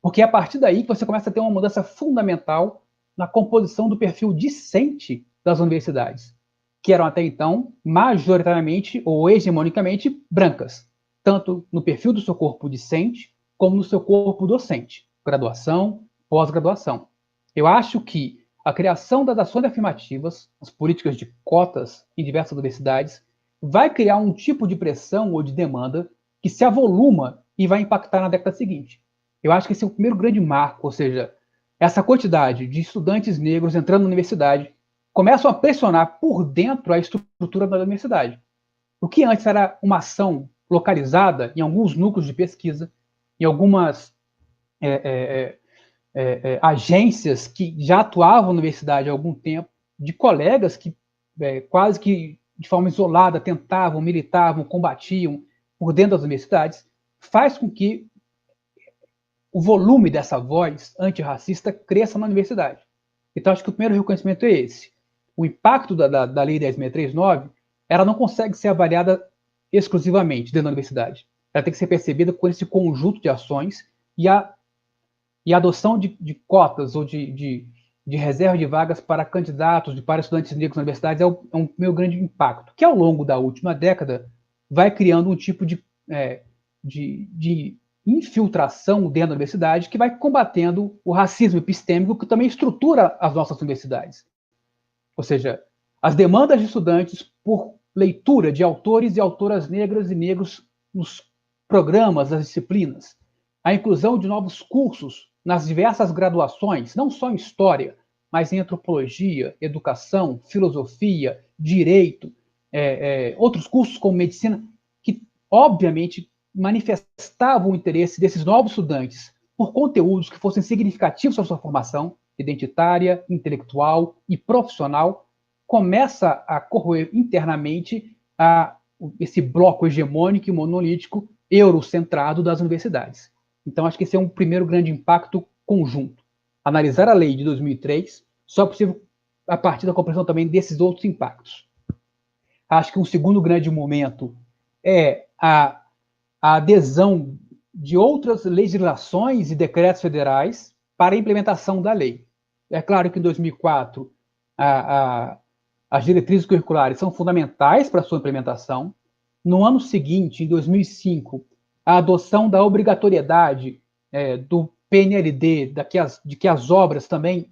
Speaker 4: Porque é a partir daí que você começa a ter uma mudança fundamental na composição do perfil discente das universidades, que eram até então majoritariamente ou hegemonicamente brancas, tanto no perfil do seu corpo discente como no seu corpo docente, graduação, pós-graduação. Eu acho que a criação das ações afirmativas, as políticas de cotas em diversas universidades, vai criar um tipo de pressão ou de demanda que se avoluma e vai impactar na década seguinte. Eu acho que esse é o primeiro grande marco, ou seja, essa quantidade de estudantes negros entrando na universidade começam a pressionar por dentro a estrutura da universidade. O que antes era uma ação localizada em alguns núcleos de pesquisa, em algumas agências que já atuavam na universidade há algum tempo, de colegas que quase que de forma isolada tentavam, militavam, combatiam por dentro das universidades, faz com que o volume dessa voz antirracista cresça na universidade. Então, acho que o primeiro reconhecimento é esse. O impacto da Lei 10.639, ela não consegue ser avaliada exclusivamente dentro da universidade. Ela tem que ser percebida com esse conjunto de ações e a adoção de cotas ou de reserva de vagas para candidatos, para estudantes negros na universidade é um meu grande impacto, que ao longo da última década vai criando um tipo de infiltração dentro da universidade que vai combatendo o racismo epistêmico que também estrutura as nossas universidades. Ou seja, as demandas de estudantes por leitura de autores e autoras negras e negros nos programas, nas disciplinas, a inclusão de novos cursos nas diversas graduações, não só em história, mas em antropologia, educação, filosofia, direito, outros cursos como medicina, que obviamente manifestavam o interesse desses novos estudantes por conteúdos que fossem significativos para sua formação identitária, intelectual e profissional, começa a corroer internamente esse bloco hegemônico e monolítico eurocentrado das universidades. Então, acho que esse é um primeiro grande impacto conjunto. Analisar a lei de 2003 só é possível a partir da compreensão também desses outros impactos. Acho que um segundo grande momento é a adesão de outras legislações e decretos federais para a implementação da lei. É claro que em 2004 as diretrizes curriculares são fundamentais para a sua implementação. No ano seguinte, em 2005, a adoção da obrigatoriedade do PNLD, de que as obras também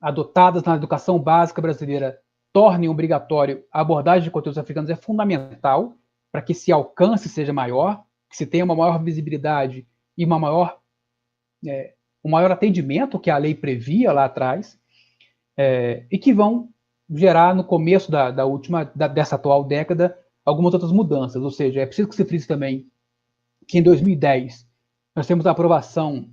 Speaker 4: adotadas na educação básica brasileira tornem obrigatório a abordagem de conteúdos africanos é fundamental para que esse alcance seja maior, que se tenha uma maior visibilidade e um maior atendimento que a lei previa lá atrás, e que vão gerar, no começo dessa atual década, algumas outras mudanças. Ou seja, é preciso que se frise também que em 2010 nós temos a aprovação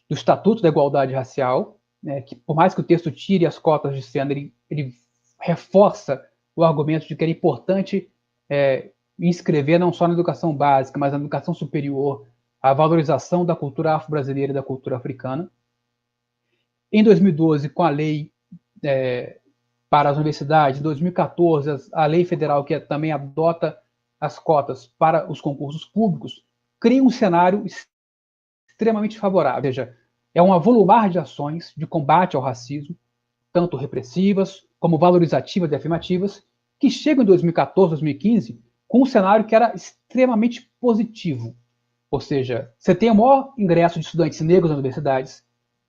Speaker 4: do Estatuto da Igualdade Racial, que, por mais que o texto tire as cotas de gênero, ele reforça o argumento de que era importante inscrever não só na educação básica, mas na educação superior, a valorização da cultura afro-brasileira e da cultura africana. Em 2012, com a lei para as universidades, em 2014, a lei federal que também adota as cotas para os concursos públicos, cria um cenário extremamente favorável. Ou seja, é um avolumar de ações de combate ao racismo, tanto repressivas como valorizativas e afirmativas, que chegam em 2014, 2015, com um cenário que era extremamente positivo. Ou seja, você tem o maior ingresso de estudantes negros nas universidades,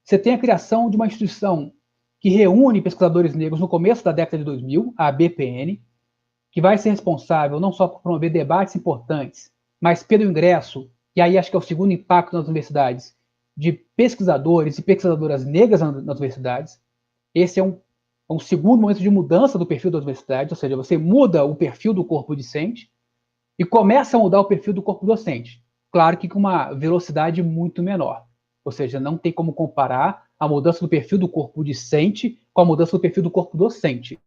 Speaker 4: você tem a criação de uma instituição que reúne pesquisadores negros no começo da década de 2000, a ABPN, que vai ser responsável não só por promover debates importantes, mas pelo ingresso, e aí acho que é o segundo impacto nas universidades, de pesquisadores e pesquisadoras negras nas universidades. Esse é um segundo momento de mudança do perfil das universidades, ou seja, você muda o perfil do corpo discente e começa a mudar o perfil do corpo docente. Claro que com uma velocidade muito menor. Ou seja, não tem como comparar a mudança do perfil do corpo discente com a mudança do perfil do corpo docente.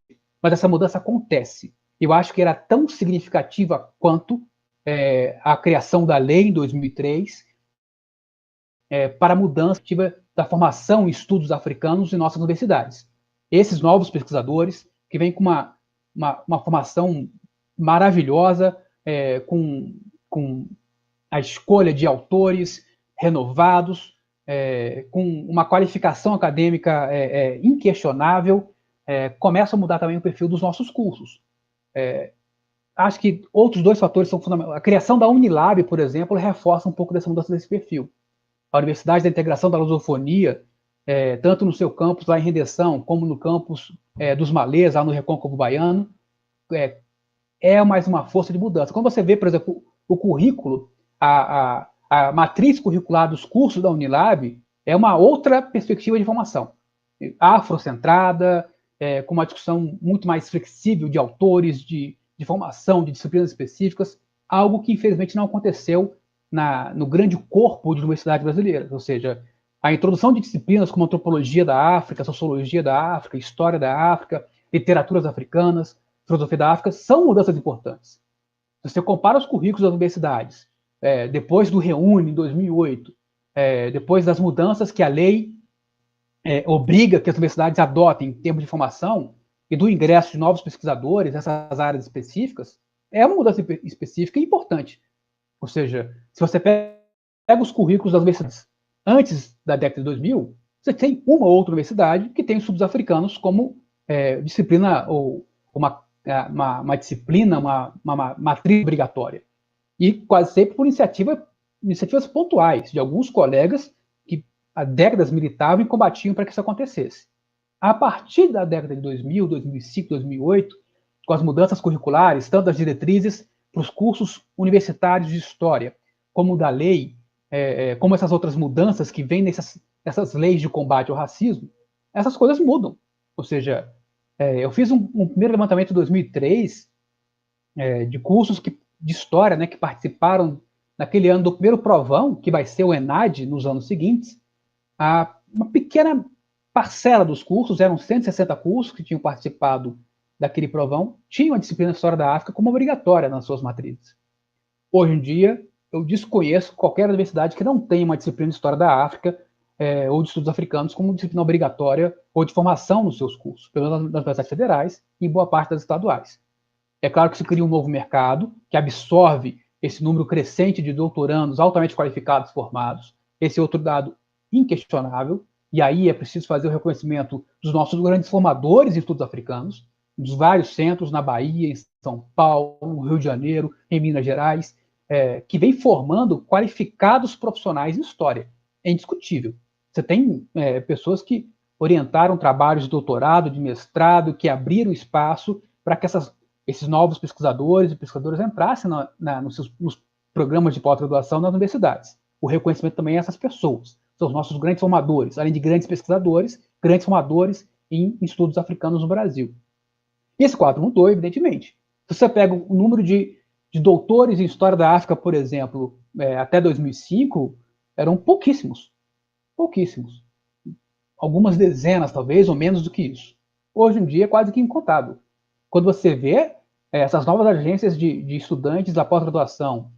Speaker 4: Mas essa mudança acontece. Eu acho que era tão significativa quanto a criação da lei em 2003 para a mudança da formação em estudos africanos em nossas universidades. Esses novos pesquisadores, que vêm com uma formação maravilhosa, com a escolha de autores renovados, com uma qualificação acadêmica inquestionável, começa a mudar também o perfil dos nossos cursos. Acho que outros dois fatores são fundamentais. A criação da Unilab, por exemplo, reforça um pouco dessa mudança desse perfil. A Universidade da Integração da Lusofonia, tanto no seu campus lá em Redenção, como no campus dos Malês, lá no Recôncavo Baiano, é mais uma força de mudança. Quando você vê, por exemplo, o currículo, a matriz curricular dos cursos da Unilab é uma outra perspectiva de formação, afrocentrada, com uma discussão muito mais flexível de autores, de formação, de disciplinas específicas, algo que infelizmente não aconteceu no grande corpo de universidades brasileiras, ou seja, a introdução de disciplinas como antropologia da África, sociologia da África, história da África, literaturas africanas, filosofia da África, são mudanças importantes. Se você compara os currículos das universidades, depois do Reúne, em 2008, depois das mudanças que a lei obriga que as universidades adotem em termos de formação e do ingresso de novos pesquisadores nessas áreas específicas, é uma mudança específica e importante. Ou seja, se você pega os currículos das universidades antes da década de 2000, você tem uma ou outra universidade que tem estudos africanos como disciplina ou uma disciplina, uma matriz obrigatória. E quase sempre por iniciativas pontuais de alguns colegas que há décadas militavam e combatiam para que isso acontecesse. A partir da década de 2000, 2005, 2008, com as mudanças curriculares, tanto das diretrizes para os cursos universitários de história, como da lei, como essas outras mudanças que vêm nessas leis de combate ao racismo, essas coisas mudam. Ou seja, eu fiz um primeiro levantamento em 2003 de cursos de história, né, que participaram naquele ano do primeiro provão, que vai ser o ENAD nos anos seguintes. Uma pequena parcela dos cursos, eram 160 cursos que tinham participado daquele provão, tinham a disciplina de História da África como obrigatória nas suas matrizes. Hoje em dia, eu desconheço qualquer universidade que não tenha uma disciplina de História da África ou de Estudos Africanos como disciplina obrigatória ou de formação nos seus cursos, pelo menos nas universidades federais e em boa parte das estaduais. É claro que se cria um novo mercado que absorve esse número crescente de doutorandos altamente qualificados formados. Esse é outro dado inquestionável, e aí é preciso fazer o reconhecimento dos nossos grandes formadores em estudos africanos, dos vários centros na Bahia, em São Paulo, no Rio de Janeiro, em Minas Gerais, que vem formando qualificados profissionais em história. É indiscutível. Você tem pessoas que orientaram trabalhos de doutorado, de mestrado, que abriram espaço para que esses novos pesquisadores e pesquisadoras entrassem nos programas de pós-graduação nas universidades. O reconhecimento também a essas pessoas. São os nossos grandes formadores, além de grandes pesquisadores, grandes formadores em estudos africanos no Brasil. E esse quadro mudou, evidentemente. Se você pega o número de doutores em História da África, por exemplo, até 2005, eram pouquíssimos. Pouquíssimos. Algumas dezenas, talvez, ou menos do que isso. Hoje em dia é quase que incontável. Quando você vê essas novas agências de estudantes da pós-graduação,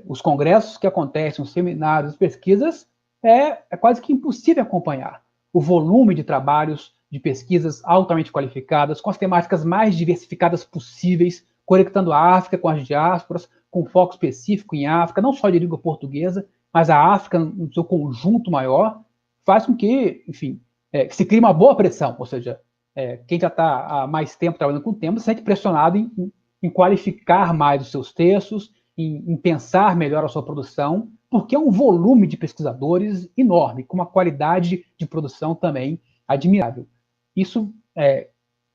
Speaker 4: os congressos que acontecem, os seminários, as pesquisas, é quase que impossível acompanhar o volume de trabalhos, de pesquisas altamente qualificadas, com as temáticas mais diversificadas possíveis, conectando a África com as diásporas, com foco específico em África, não só de língua portuguesa, mas a África no seu conjunto maior, faz com que, enfim, que se crie uma boa pressão, ou seja, quem já está há mais tempo trabalhando com o tema se sente pressionado em qualificar mais os seus textos, em pensar melhor a sua produção, porque é um volume de pesquisadores enorme, com uma qualidade de produção também admirável. Isso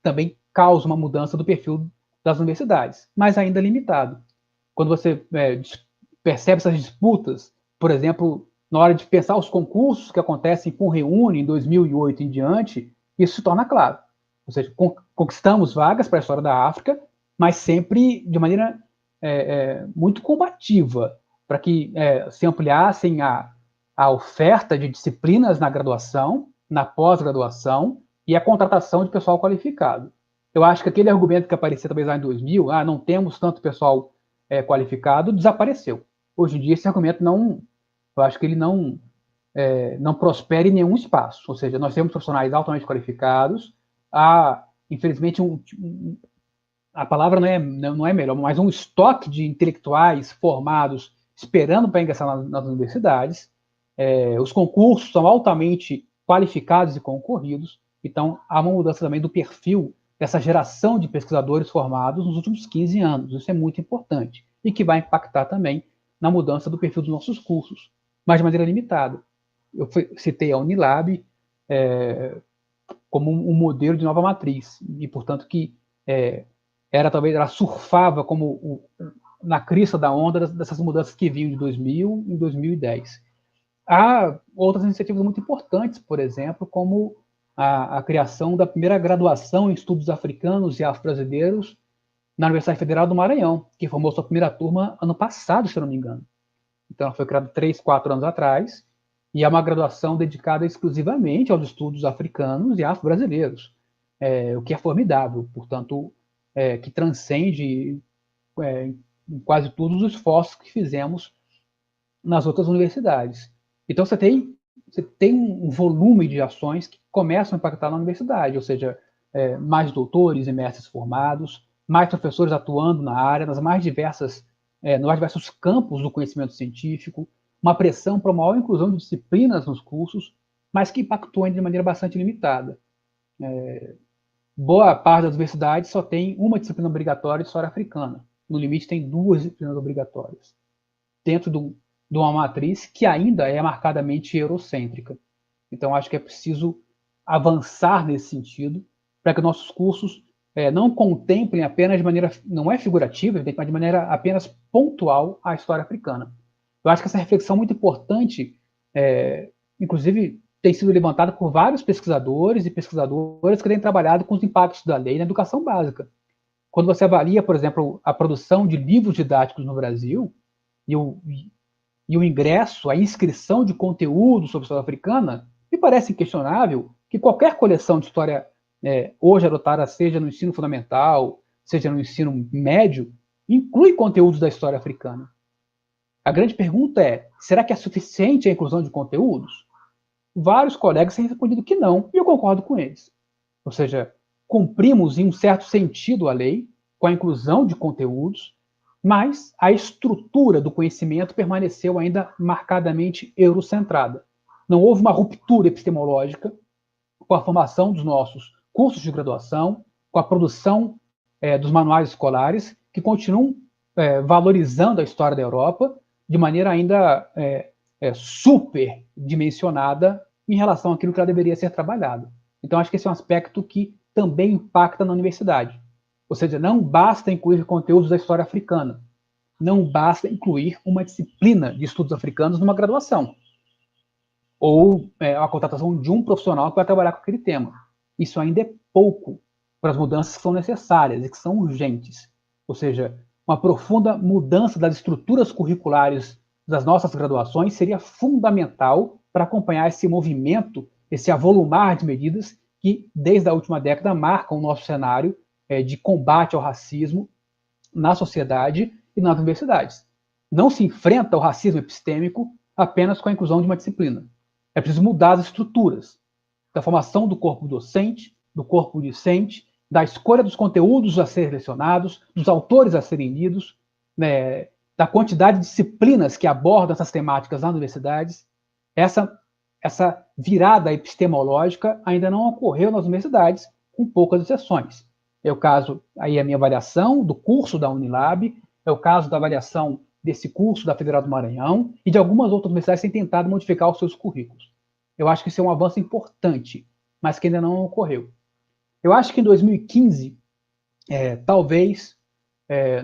Speaker 4: também causa uma mudança do perfil das universidades, mas ainda limitado. Quando você percebe essas disputas, por exemplo, na hora de pensar os concursos que acontecem com o Reúne em 2008 em diante, isso se torna claro. Ou seja, conquistamos vagas para a história da África, mas sempre de maneira muito combativa, para que se ampliassem a oferta de disciplinas na graduação, na pós-graduação e a contratação de pessoal qualificado. Eu acho que aquele argumento que aparecia talvez lá em 2000, não temos tanto pessoal qualificado, desapareceu. Hoje em dia esse argumento eu acho que ele não prospera em nenhum espaço. Ou seja, nós temos profissionais altamente qualificados, infelizmente a palavra não é melhor, mas um estoque de intelectuais formados esperando para ingressar nas universidades. Os concursos são altamente qualificados e concorridos, então há uma mudança também do perfil dessa geração de pesquisadores formados nos últimos 15 anos. Isso é muito importante e que vai impactar também na mudança do perfil dos nossos cursos, mas de maneira limitada. Eu citei a Unilab como um modelo de nova matriz e, portanto, que ela surfava como na crista da onda dessas mudanças que vinham de 2000 em 2010. Há outras iniciativas muito importantes, por exemplo, como a criação da primeira graduação em estudos africanos e afro-brasileiros na Universidade Federal do Maranhão, que formou sua primeira turma ano passado, se eu não me engano. Então, ela foi criada 3, 4 anos atrás, e é uma graduação dedicada exclusivamente aos estudos africanos e afro-brasileiros, o que é formidável, portanto, que transcende quase todos os esforços que fizemos nas outras universidades. Então, você tem um volume de ações que começam a impactar na universidade, ou seja, mais doutores e mestres formados, mais professores atuando na área, nos mais diversos campos do conhecimento científico, uma pressão para uma maior inclusão de disciplinas nos cursos, mas que impactou ainda de maneira bastante limitada. Boa parte das universidades só tem uma disciplina obrigatória de história africana. No limite, tem 2 disciplinas obrigatórias, dentro de uma matriz que ainda é marcadamente eurocêntrica. Então, acho que é preciso avançar nesse sentido, para que nossos cursos não contemplem apenas de maneira, não é figurativa, mas de maneira apenas pontual a história africana. Eu acho que essa reflexão é muito importante, inclusive tem sido levantada por vários pesquisadores e pesquisadoras que têm trabalhado com os impactos da lei na educação básica. Quando você avalia, por exemplo, a produção de livros didáticos no Brasil e o ingresso, a inscrição de conteúdo sobre a história africana, me parece inquestionável que qualquer coleção de história hoje adotada, seja no ensino fundamental, seja no ensino médio, inclui conteúdos da história africana. A grande pergunta é, será que é suficiente a inclusão de conteúdos? Vários colegas têm respondido que não, e eu concordo com eles. Ou seja, cumprimos em um certo sentido a lei, com a inclusão de conteúdos, mas a estrutura do conhecimento permaneceu ainda marcadamente eurocentrada. Não houve uma ruptura epistemológica com a formação dos nossos cursos de graduação, com a produção dos manuais escolares, que continuam valorizando a história da Europa de maneira ainda superdimensionada em relação àquilo que ela deveria ser trabalhada. Então, acho que esse é um aspecto que também impacta na universidade. Ou seja, não basta incluir conteúdos da história africana, não basta incluir uma disciplina de estudos africanos numa graduação, ou a contratação de um profissional que vai trabalhar com aquele tema. Isso ainda é pouco para as mudanças que são necessárias e que são urgentes. Ou seja, uma profunda mudança das estruturas curriculares das nossas graduações seria fundamental para acompanhar esse movimento, esse avolumar de medidas que, desde a última década, marcam o nosso cenário de combate ao racismo na sociedade e nas universidades. Não se enfrenta o racismo epistêmico apenas com a inclusão de uma disciplina. É preciso mudar as estruturas da formação do corpo docente, do corpo discente, da escolha dos conteúdos a serem selecionados, dos autores a serem lidos, né, da quantidade de disciplinas que abordam essas temáticas nas universidades. Essa virada epistemológica ainda não ocorreu nas universidades, com poucas exceções. É o caso, aí a minha avaliação do curso da Unilab, é o caso da avaliação desse curso da Federal do Maranhão e de algumas outras universidades que têm tentado modificar os seus currículos. Eu acho que isso é um avanço importante, mas que ainda não ocorreu. Eu acho que em 2015, talvez,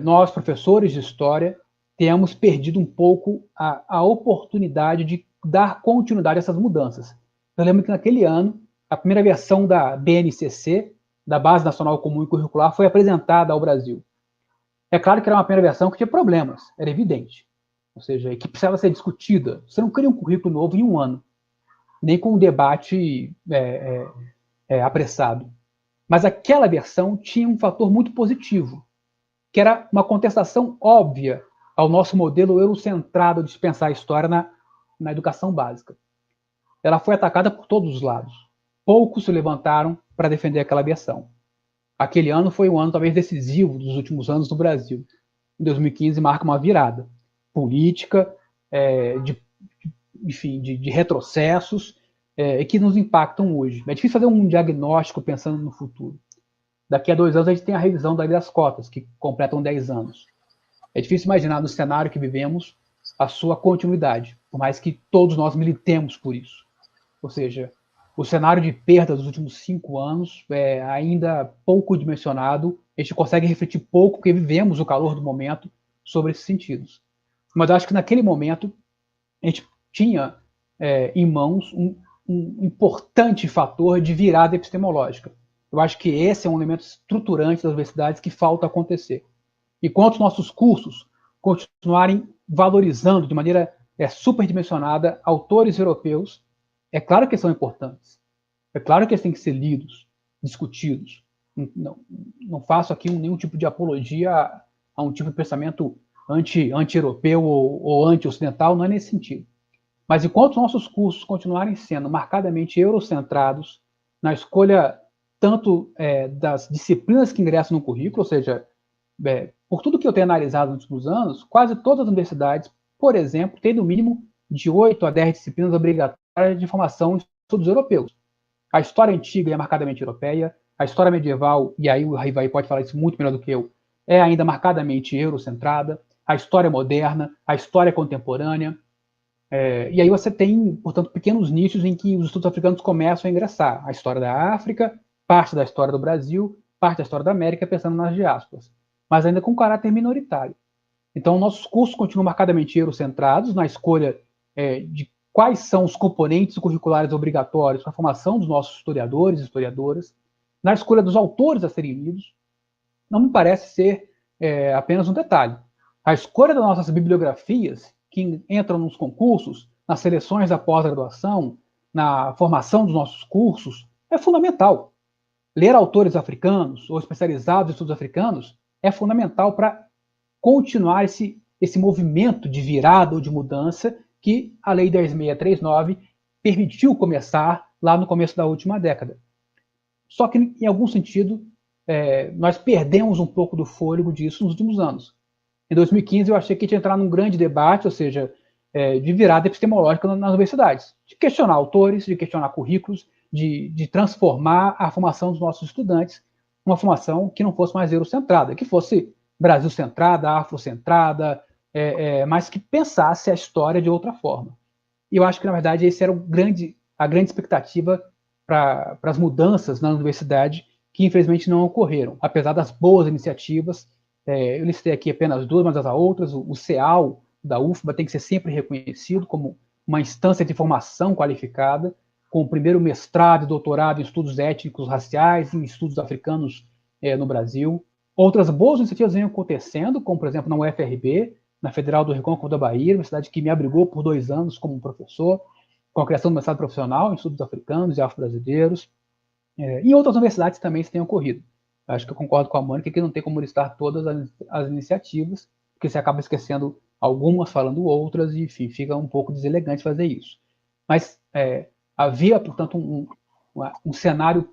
Speaker 4: nós, professores de História, tenhamos perdido um pouco a oportunidade de dar continuidade a essas mudanças. Eu lembro que naquele ano, a primeira versão da BNCC, da Base Nacional Comum e Curricular, foi apresentada ao Brasil. É claro que era uma primeira versão que tinha problemas, era evidente. Ou seja, que precisava ser discutida. Você não cria um currículo novo em um ano, nem com um debate apressado. Mas aquela versão tinha um fator muito positivo, que era uma contestação óbvia ao nosso modelo eurocentrado de pensar a história na educação básica. Ela foi atacada por todos os lados. Poucos se levantaram para defender aquela versão. Aquele ano foi um ano talvez decisivo dos últimos anos no Brasil. Em 2015 marca uma virada política, de retrocessos, que nos impactam hoje. É difícil fazer um diagnóstico pensando no futuro. Daqui a 2 anos a gente tem a revisão da Lei das Cotas, que completam 10 anos. É difícil imaginar no cenário que vivemos a sua continuidade, por mais que todos nós militemos por isso. Ou seja, o cenário de perda dos últimos 5 anos é ainda pouco dimensionado, a gente consegue refletir pouco, porque vivemos o calor do momento sobre esses sentidos. Mas eu acho que naquele momento a gente tinha em mãos um importante fator de virada epistemológica. Eu acho que esse é um elemento estruturante das universidades que falta acontecer. Enquanto os nossos cursos continuarem valorizando de maneira superdimensionada autores europeus, é claro que eles são importantes. É claro que eles têm que ser lidos, discutidos. Não faço aqui nenhum tipo de apologia a um tipo de pensamento anti-europeu ou anti-ocidental, não é nesse sentido. Mas enquanto os nossos cursos continuarem sendo marcadamente eurocentrados, na escolha tanto das disciplinas que ingressam no currículo, ou seja, por tudo que eu tenho analisado nos últimos anos, quase todas as universidades, por exemplo, têm no mínimo de 8 a 10 disciplinas obrigatórias de formação em estudos europeus. A história antiga é marcadamente europeia, a história medieval, e aí o Rivaí pode falar isso muito melhor do que eu, é ainda marcadamente eurocentrada, a história moderna, a história contemporânea. E aí você tem, portanto, pequenos nichos em que os estudos africanos começam a ingressar. A história da África, parte da história do Brasil, parte da história da América, pensando nas diásporas, mas ainda com caráter minoritário. Então, nossos cursos continuam marcadamente eurocentrados na escolha de quais são os componentes curriculares obrigatórios para a formação dos nossos historiadores e historiadoras, na escolha dos autores a serem lidos. Não me parece ser apenas um detalhe. A escolha das nossas bibliografias, que entram nos concursos, nas seleções da pós-graduação, na formação dos nossos cursos, é fundamental. Ler autores africanos ou especializados em estudos africanos é fundamental para continuar esse movimento de virada ou de mudança que a Lei 10.639 permitiu começar lá no começo da última década. Só que, em algum sentido, nós perdemos um pouco do fôlego disso nos últimos anos. Em 2015, eu achei que tinha entrar num grande debate, ou seja, de virada epistemológica nas universidades, de questionar autores, de questionar currículos, de transformar a formação dos nossos estudantes uma formação que não fosse mais eurocentrada, que fosse Brasil-centrada, afrocentrada, mas que pensasse a história de outra forma. E eu acho que, na verdade, esse era o grande a grande expectativa para as mudanças na universidade, que infelizmente não ocorreram, apesar das boas iniciativas. Eu listei aqui apenas duas, mas as outras, o CEAL da UFBA tem que ser sempre reconhecido como uma instância de formação qualificada, com o primeiro mestrado e doutorado em estudos étnicos raciais e em estudos africanos no Brasil. Outras boas iniciativas vêm acontecendo, como, por exemplo, na UFRB, na Federal do Recôncavo da Bahia, uma cidade que me abrigou por 2 anos como professor, com a criação do mestrado profissional em estudos africanos e afro-brasileiros. Em outras universidades também isso tem ocorrido. Acho que eu concordo com a Mônica que não tem como listar todas as iniciativas, porque você acaba esquecendo algumas, falando outras, e enfim, fica um pouco deselegante fazer isso. Mas havia, portanto, um cenário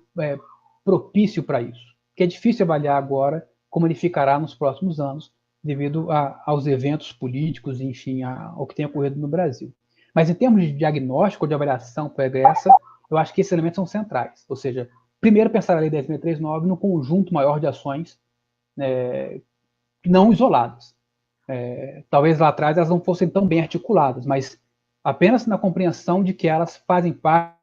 Speaker 4: propício para isso, que é difícil avaliar agora como ele ficará nos próximos anos, devido aos eventos políticos, enfim, ao que tem ocorrido no Brasil. Mas em termos de diagnóstico ou de avaliação pregressa, eu acho que esses elementos são centrais. Ou seja, primeiro pensar a Lei 10.639 no conjunto maior de ações não isoladas. Talvez lá atrás elas não fossem tão bem articuladas, mas apenas na compreensão de que elas fazem parte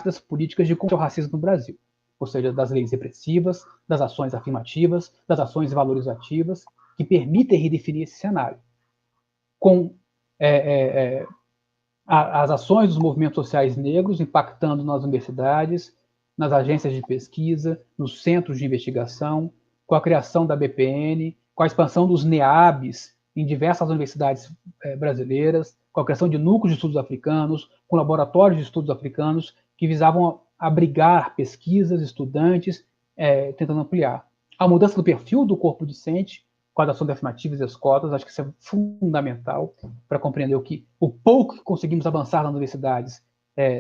Speaker 4: das políticas de combate ao racismo no Brasil. Ou seja, das leis repressivas, das ações afirmativas, das ações valorizativas, que permitem redefinir esse cenário. Com as ações dos movimentos sociais negros impactando nas universidades, nas agências de pesquisa, nos centros de investigação, com a criação da BPN, com a expansão dos NEABs em diversas universidades brasileiras, com a criação de núcleos de estudos africanos, com laboratórios de estudos africanos que visavam abrigar pesquisas, estudantes, tentando ampliar. A mudança do perfil do corpo docente, com a adoção de afirmativas e as cotas, acho que isso é fundamental para compreender o pouco que conseguimos avançar nas universidades.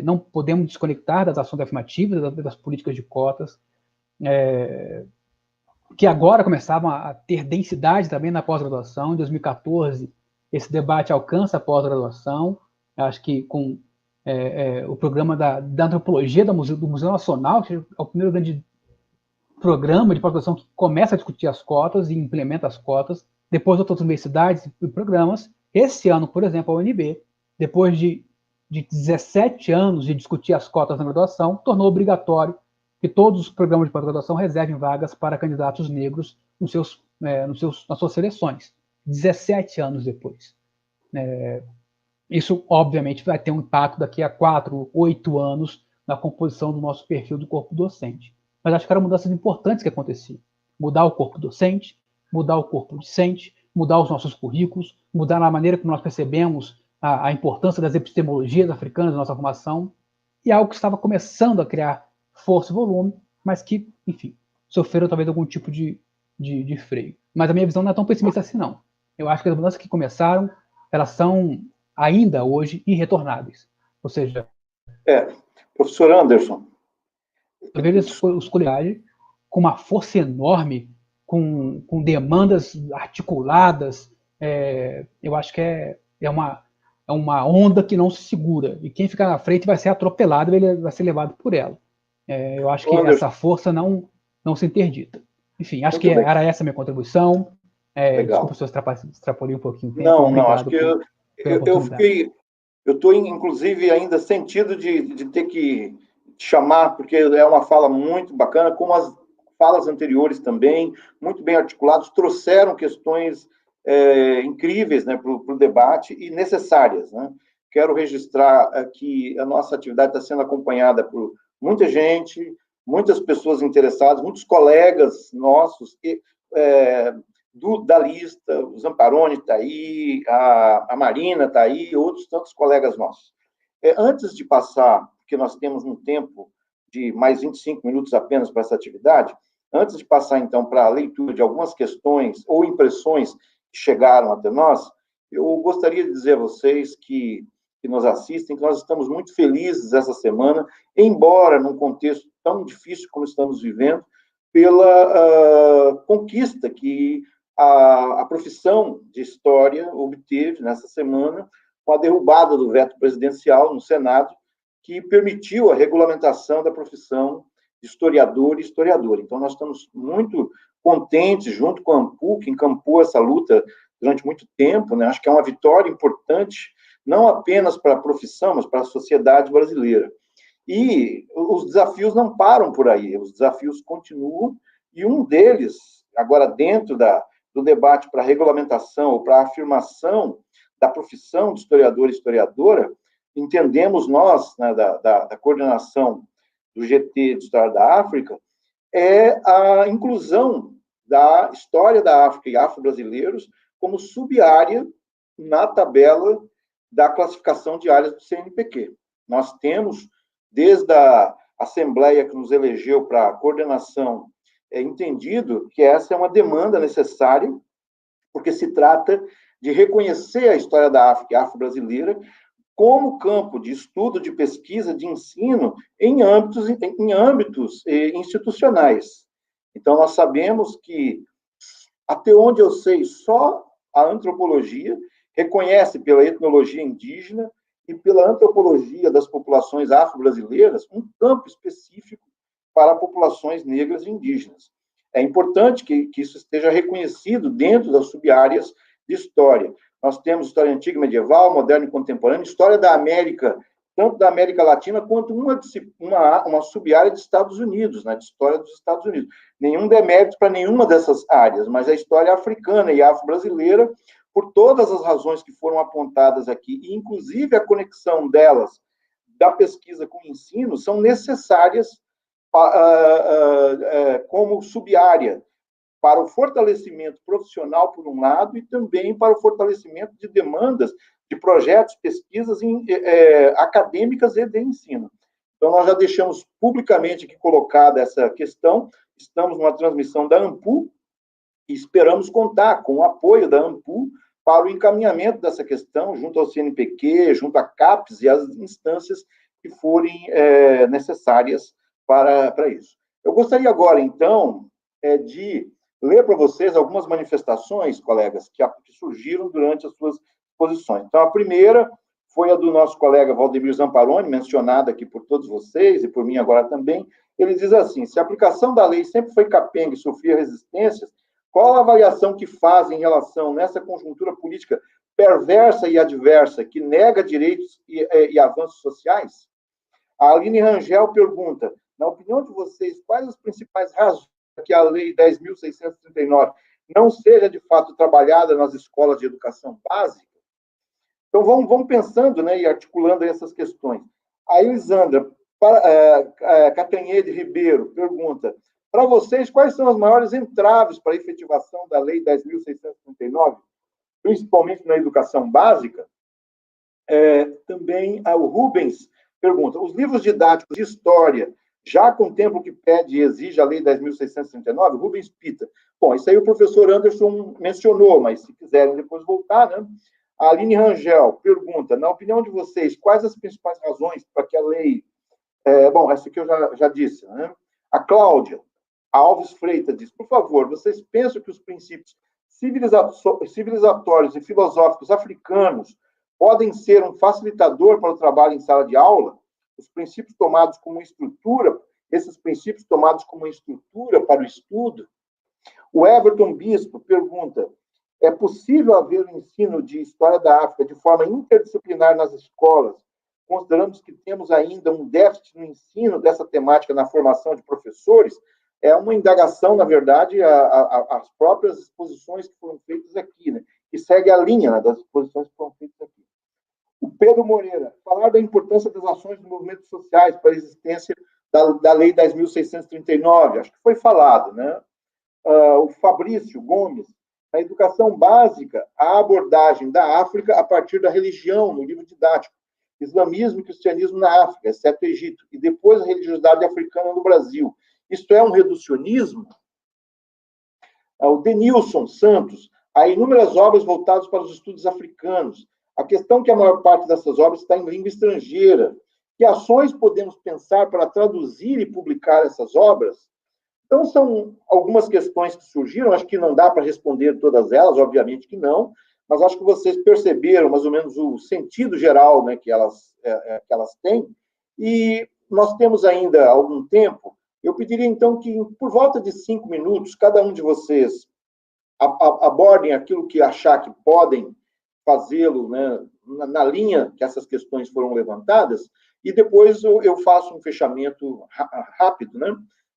Speaker 4: Não podemos desconectar das ações afirmativas, das políticas de cotas, que agora começavam a ter densidade também na pós-graduação. Em 2014, esse debate alcança a pós-graduação. Acho que com o programa da antropologia do Museu Nacional, que é o primeiro grande programa de pós-graduação que começa a discutir as cotas e implementa as cotas, depois outras universidades e programas. Esse ano, por exemplo, a UNB, depois de 17 anos de discutir as cotas na graduação, tornou obrigatório que todos os programas de pós-graduação reservem vagas para candidatos negros nas suas seleções. 17 anos depois. Isso, obviamente, vai ter um impacto daqui a 4, 8 anos na composição do nosso perfil do corpo docente. Mas acho que eram mudanças importantes que aconteciam. Mudar o corpo docente, mudar o corpo discente, mudar os nossos currículos, mudar a maneira como nós percebemos a importância das epistemologias africanas na nossa formação, e algo que estava começando a criar força e volume, mas que, enfim, sofreram talvez algum tipo de freio. Mas a minha visão não é tão pessimista assim, não. Eu acho que as mudanças que começaram, elas são ainda hoje irretornáveis. Ou seja...
Speaker 3: Professor Anderson...
Speaker 4: Eu vejo os colegas com uma força enorme, com demandas articuladas. Eu acho que é uma onda que não se segura. E quem ficar na frente vai ser atropelado, vai ser levado por ela. Eu acho que essa força não se interdita. Enfim, acho que era essa a minha contribuição. Desculpa se eu extrapolei um pouquinho o tempo.
Speaker 3: Não, acho que eu estou, inclusive, ainda sentido de ter que chamar, porque é uma fala muito bacana, como as falas anteriores também, muito bem articuladas, trouxeram questões incríveis, né, para o debate e necessárias, né? Quero registrar que a nossa atividade está sendo acompanhada por muita gente, muitas pessoas interessadas, muitos colegas nossos, da lista, o Zamparoni está aí, a Marina está aí, outros tantos colegas nossos. Antes de passar, porque nós temos um tempo de mais 25 minutos apenas para essa atividade, antes de passar, então, para a leitura de algumas questões ou impressões que chegaram até nós, eu gostaria de dizer a vocês que nos assistem, que nós estamos muito felizes essa semana, embora num contexto tão difícil como estamos vivendo, pela conquista que a profissão de História obteve nessa semana, com a derrubada do veto presidencial no Senado, que permitiu a regulamentação da profissão de historiador e historiadora. Então, nós estamos muito contentes, junto com a ANPU, que encampou essa luta durante muito tempo, né? Acho que é uma vitória importante, não apenas para a profissão, mas para a sociedade brasileira. E os desafios não param por aí, os desafios continuam, e um deles, agora dentro do debate para a regulamentação ou para a afirmação da profissão de historiador e historiadora, entendemos nós, né, da coordenação do GT de História da África, é a inclusão da história da África e afro-brasileiros como sub-área na tabela da classificação de áreas do CNPq. Nós temos, desde a Assembleia que nos elegeu para a coordenação, entendido que essa é uma demanda necessária, porque se trata de reconhecer a história da África e afro-brasileira como campo de estudo, de pesquisa, de ensino em âmbitos institucionais. Então, nós sabemos que, até onde eu sei, só a antropologia reconhece pela etnologia indígena e pela antropologia das populações afro-brasileiras um campo específico para populações negras e indígenas. É importante que isso esteja reconhecido dentro das sub-áreas de história. Nós temos história antiga, medieval, moderna e contemporânea, história da América, tanto da América Latina quanto uma sub-área dos Estados Unidos, né, de história dos Estados Unidos. Nenhum demérito para nenhuma dessas áreas, mas a história africana e afro-brasileira, por todas as razões que foram apontadas aqui, e inclusive a conexão delas da pesquisa com o ensino, são necessárias como sub-área para o fortalecimento profissional, por um lado, e também para o fortalecimento de demandas de projetos, pesquisas acadêmicas e de ensino. Então, nós já deixamos publicamente aqui colocada essa questão, estamos numa transmissão da ANPU e esperamos contar com o apoio da ANPU para o encaminhamento dessa questão junto ao CNPq, junto à CAPES e às instâncias que forem necessárias para isso. Eu gostaria agora, então, de ler para vocês algumas manifestações, colegas, que surgiram durante as suas exposições. Então, a primeira foi a do nosso colega Valdemir Zamparoni, mencionada aqui por todos vocês e por mim agora também. Ele diz assim: se a aplicação da lei sempre foi capenga e sofria resistências, qual a avaliação que faz em relação nessa conjuntura política perversa e adversa que nega direitos e avanços sociais? A Aline Rangel pergunta: na opinião de vocês, quais as principais razões que a Lei 10.639 não seja, de fato, trabalhada nas escolas de educação básica? Então, vamos pensando, né, e articulando essas questões. A Elisandra Catanhede Ribeiro pergunta: para vocês, quais são as maiores entraves para a efetivação da Lei 10.639, principalmente na educação básica? Também o Rubens pergunta: os livros didáticos de história já contemplam o que pede e exige a Lei 10.639? Rubens Pita. Bom, isso aí o professor Anderson mencionou, mas se quiserem depois voltar, né? A Aline Rangel pergunta: na opinião de vocês, quais as principais razões para que a lei... bom, essa aqui eu já disse, né? A Cláudia Alves Freitas diz: por favor, vocês pensam que os princípios civilizatórios e filosóficos africanos podem ser um facilitador para o trabalho em sala de aula? Os princípios tomados como estrutura, esses princípios tomados como estrutura para o estudo? O Everton Bispo pergunta: é possível haver um ensino de história da África de forma interdisciplinar nas escolas, considerando que temos ainda um déficit no ensino dessa temática na formação de professores? É uma indagação, na verdade, às próprias exposições que foram feitas aqui, né? Que segue a linha, né, das exposições que foram feitas aqui. O Pedro Moreira: falar da importância das ações dos movimentos sociais para a existência da Lei 10.639, acho que foi falado, né? O Fabrício Gomes: na educação básica, a abordagem da África a partir da religião, no livro didático, islamismo e cristianismo na África, exceto o Egito, e depois a religiosidade africana no Brasil. Isto é um reducionismo? O Denilson Santos: há inúmeras obras voltadas para os estudos africanos. A questão é que a maior parte dessas obras está em língua estrangeira. Que ações podemos pensar para traduzir e publicar essas obras? Então, são algumas questões que surgiram, acho que não dá para responder todas elas, obviamente que não, mas acho que vocês perceberam mais ou menos o sentido geral, né, que elas têm, e nós temos ainda algum tempo. Eu pediria, então, que por volta de 5 minutos, cada um de vocês abordem aquilo que achar que podem fazê-lo, né, na linha que essas questões foram levantadas, e depois eu faço um fechamento rápido, né,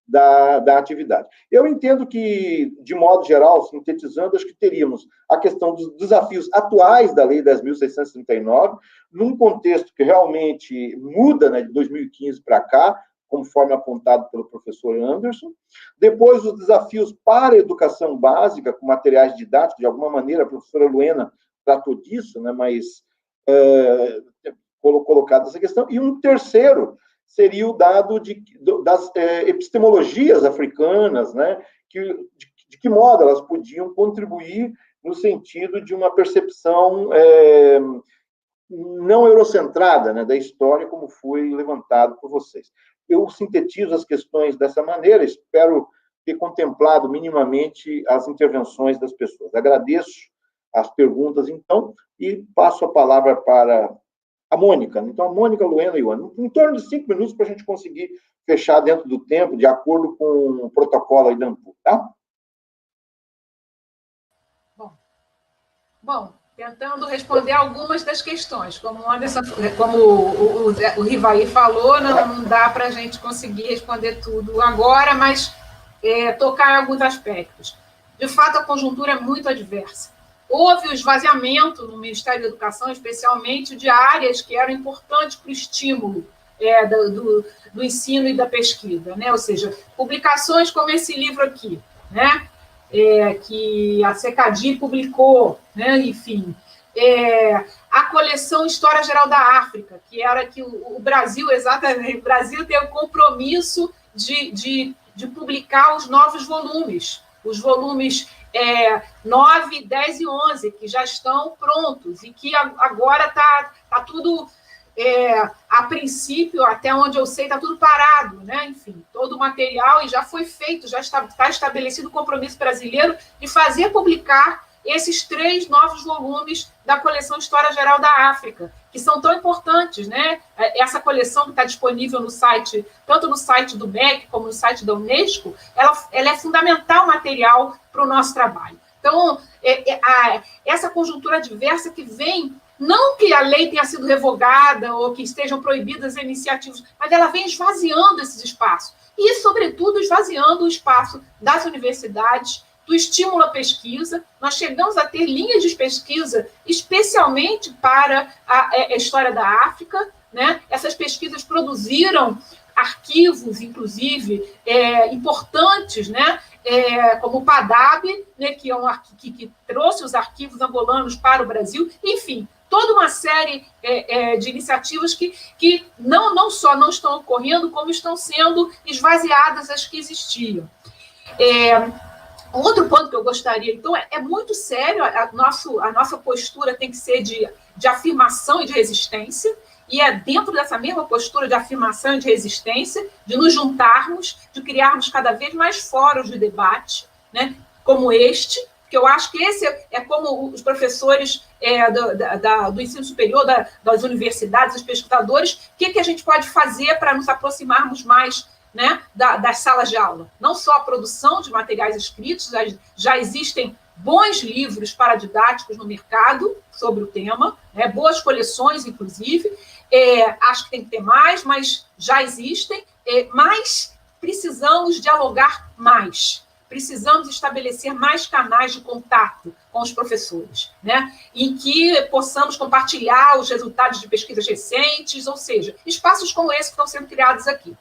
Speaker 3: da atividade. Eu entendo que, de modo geral, sintetizando, acho que teríamos a questão dos desafios atuais da Lei 10.639, num contexto que realmente muda, né, de 2015 para cá, conforme apontado pelo professor Anderson. Depois, os desafios para a educação básica, com materiais didáticos, de alguma maneira, a professora Luena tratou disso, né, mas colocado essa questão. E um terceiro seria o dado das epistemologias africanas, né, de que modo elas podiam contribuir no sentido de uma percepção não eurocentrada, né, da história, como foi levantado por vocês. Eu sintetizo as questões dessa maneira, espero ter contemplado minimamente as intervenções das pessoas. Agradeço as perguntas, então, e passo a palavra para a Mônica. Então, a Mônica, Luena e o Ana, em torno de 5 minutos para a gente conseguir fechar dentro do tempo, de acordo com o protocolo aí da ANPU, tá?
Speaker 1: Bom, tentando responder algumas das questões. Como o Rivaí falou, não dá para a gente conseguir responder tudo agora, mas tocar em alguns aspectos. De fato, a conjuntura é muito adversa. Houve o esvaziamento no Ministério da Educação, especialmente de áreas que eram importantes para o estímulo do ensino e da pesquisa, né? Ou seja, publicações como esse livro aqui, né? Que a Secadi publicou, né? Enfim, a coleção História Geral da África, que era que o Brasil, exatamente, o Brasil tem o compromisso de publicar os novos volumes, os volumes 9, 10 e 11, que já estão prontos, e que agora está tudo, a princípio, até onde eu sei, está tudo parado, né? Enfim, todo o material, e já foi feito, já está estabelecido o compromisso brasileiro de fazer publicar esses 3 novos volumes da coleção História Geral da África, que são tão importantes, né? Essa coleção que está disponível no site, tanto no site do MEC como no site da Unesco, ela é fundamental material para o nosso trabalho. Então, essa conjuntura adversa que vem, não que a lei tenha sido revogada ou que estejam proibidas as iniciativas, mas ela vem esvaziando esses espaços. E, sobretudo, esvaziando o espaço das universidades, do estímulo à pesquisa. Nós chegamos a ter linhas de pesquisa especialmente para a história da África, né? Essas pesquisas produziram arquivos, inclusive, importantes, né? Como o PADAB, né? Que trouxe os arquivos angolanos para o Brasil. Enfim, toda uma série de iniciativas que não só não estão ocorrendo, como estão sendo esvaziadas as que existiam. Outro ponto que eu gostaria, então, é muito sério, a nossa postura tem que ser de afirmação e de resistência, e é dentro dessa mesma postura de afirmação e de resistência, de nos juntarmos, de criarmos cada vez mais fóruns de debate, né, como este, que eu acho que esse é como os professores do ensino superior, das universidades, os pesquisadores, o que a gente pode fazer para nos aproximarmos mais, né, das salas de aula. Não só a produção de materiais escritos, já existem bons livros paradidáticos no mercado sobre o tema, né, boas coleções, inclusive. Acho que tem que ter mais, mas já existem. Mas precisamos dialogar mais. Precisamos estabelecer mais canais de contato com os professores, né, em que possamos compartilhar os resultados de pesquisas recentes, ou seja, espaços como esse que estão sendo criados aqui.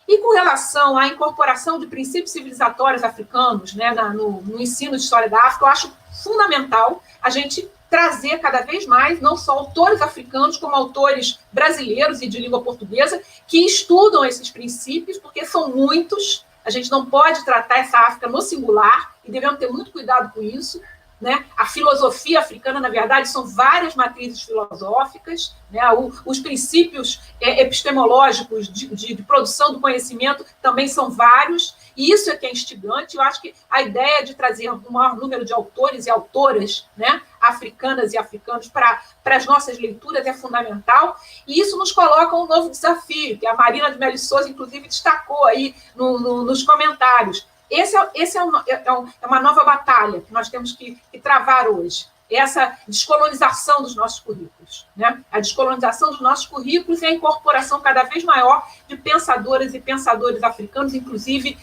Speaker 1: E com relação à incorporação de princípios civilizatórios africanos, né, no ensino de história da África, eu acho fundamental a gente trazer cada vez mais, não só autores africanos, como autores brasileiros e de língua portuguesa, que estudam esses princípios, porque são muitos. A gente não pode tratar essa África no singular, e devemos ter muito cuidado com isso, né? A filosofia africana, na verdade, são várias matrizes filosóficas, né? Os princípios epistemológicos de produção do conhecimento também são vários, e isso é que é instigante. Eu acho que a ideia de trazer um maior número de autores e autoras, né, africanas e africanos para as nossas leituras é fundamental, e isso nos coloca um novo desafio, que a Marina de Melo Souza, inclusive, destacou aí nos comentários. Essa é uma nova batalha que nós temos que travar hoje. essa descolonização dos nossos currículos, né? A descolonização dos nossos currículos e a incorporação cada vez maior de pensadoras e pensadores africanos, inclusive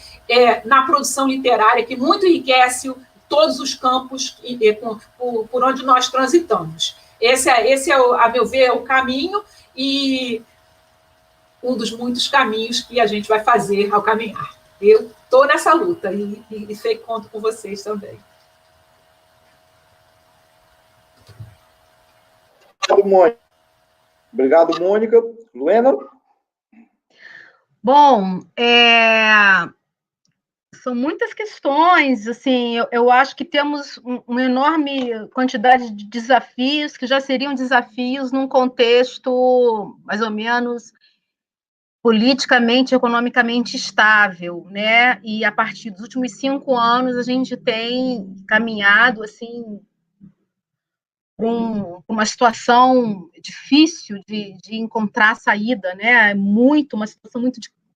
Speaker 1: na produção literária, que muito enriquece todos os campos por onde nós transitamos. Esse é, a meu ver, o caminho e um dos muitos caminhos que a gente vai fazer ao caminhar. Eu estou nessa luta e sei que conto com vocês também.
Speaker 3: Obrigado, Mônica. Luena?
Speaker 2: Bom, são muitas questões, assim, eu acho que temos uma enorme quantidade de desafios que já seriam desafios num contexto mais ou menos politicamente, economicamente estável, né? E a partir dos últimos 5 anos a gente tem caminhado assim para uma situação difícil de encontrar saída, né? Uma situação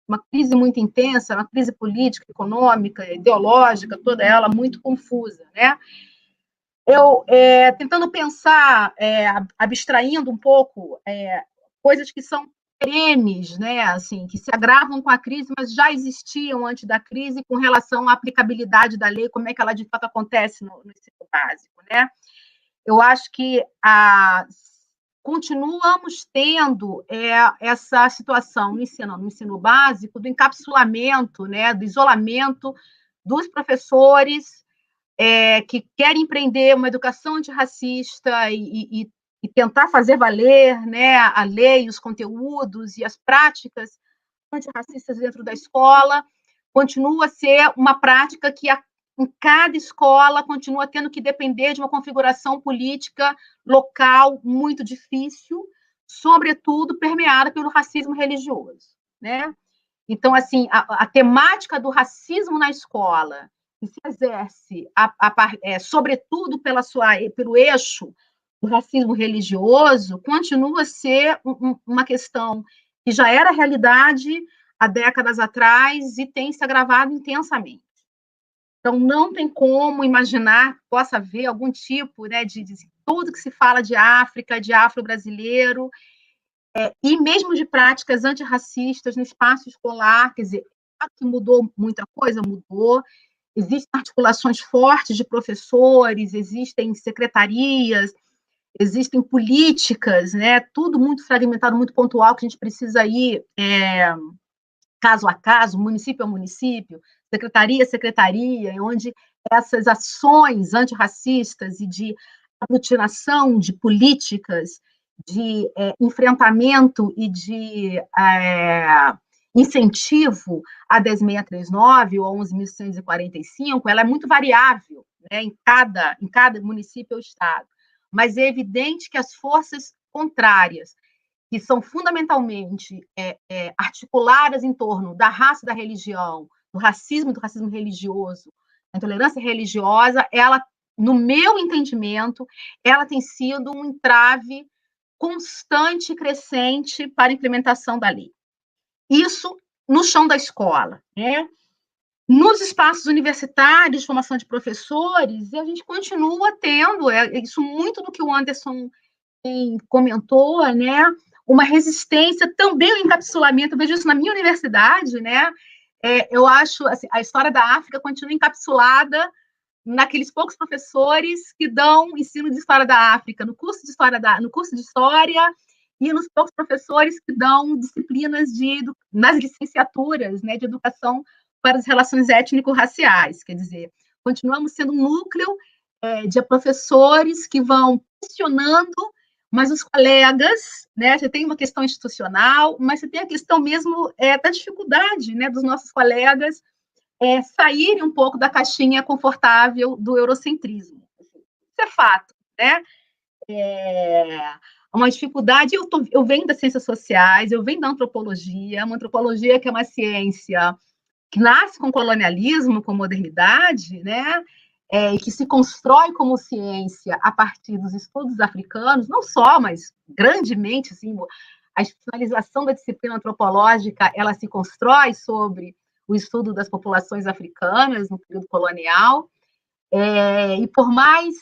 Speaker 2: uma crise muito intensa, uma crise política, econômica, ideológica, toda ela muito confusa, né? Eu tentando pensar, abstraindo um pouco coisas que são perenes, né, assim, que se agravam com a crise, mas já existiam antes da crise com relação à aplicabilidade da lei, como é que ela de fato acontece no ensino básico, né? Eu acho que continuamos tendo essa situação no ensino básico do encapsulamento, né, do isolamento dos professores que querem empreender uma educação antirracista e tentar fazer valer, né, a lei, os conteúdos e as práticas antirracistas dentro da escola. Continua a ser uma prática que em cada escola continua tendo que depender de uma configuração política local muito difícil, sobretudo permeada pelo racismo religioso, né? Então, assim, a temática do racismo na escola, que se exerce, sobretudo pelo eixo do racismo religioso, continua a ser uma questão que já era realidade há décadas atrás e tem se agravado intensamente. Então, não tem como imaginar que possa haver algum tipo, né, de tudo que se fala de África, de afro-brasileiro, e mesmo de práticas antirracistas no espaço escolar, quer dizer, que mudou muita coisa, mudou. Existem articulações fortes de professores, existem secretarias, existem políticas, né? Tudo muito fragmentado, muito pontual, que a gente precisa ir caso a caso, município a município, secretaria a secretaria, onde essas ações antirracistas e de aglutinação de políticas de enfrentamento e de incentivo a 10.639 ou 11.145, ela é muito variável, né, em cada município ou estado. Mas é evidente que as forças contrárias, que são fundamentalmente articuladas em torno da raça e da religião, do racismo religioso, da intolerância religiosa, ela, no meu entendimento, ela tem sido um entrave constante e crescente para a implementação da lei. Isso no chão da escola, né? Nos espaços universitários de formação de professores, a gente continua tendo, isso muito do que o Anderson comentou, né? Uma resistência, também o encapsulamento, eu vejo isso na minha universidade, né? Eu acho, assim, a história da África continua encapsulada naqueles poucos professores que dão ensino de história da África, no curso de história e nos poucos professores que dão disciplinas nas licenciaturas, né, de educação para as relações étnico-raciais, quer dizer, continuamos sendo um núcleo de professores que vão questionando, mas os colegas, né, você tem uma questão institucional, mas você tem a questão mesmo da dificuldade, né, dos nossos colegas saírem um pouco da caixinha confortável do eurocentrismo. Isso é fato, né? Uma dificuldade, eu venho das ciências sociais, eu venho da antropologia, uma antropologia que é uma ciência que nasce com colonialismo, com modernidade, né? E que se constrói como ciência a partir dos estudos africanos, não só, mas grandemente, assim, a institucionalização da disciplina antropológica, ela se constrói sobre o estudo das populações africanas no período colonial, e por mais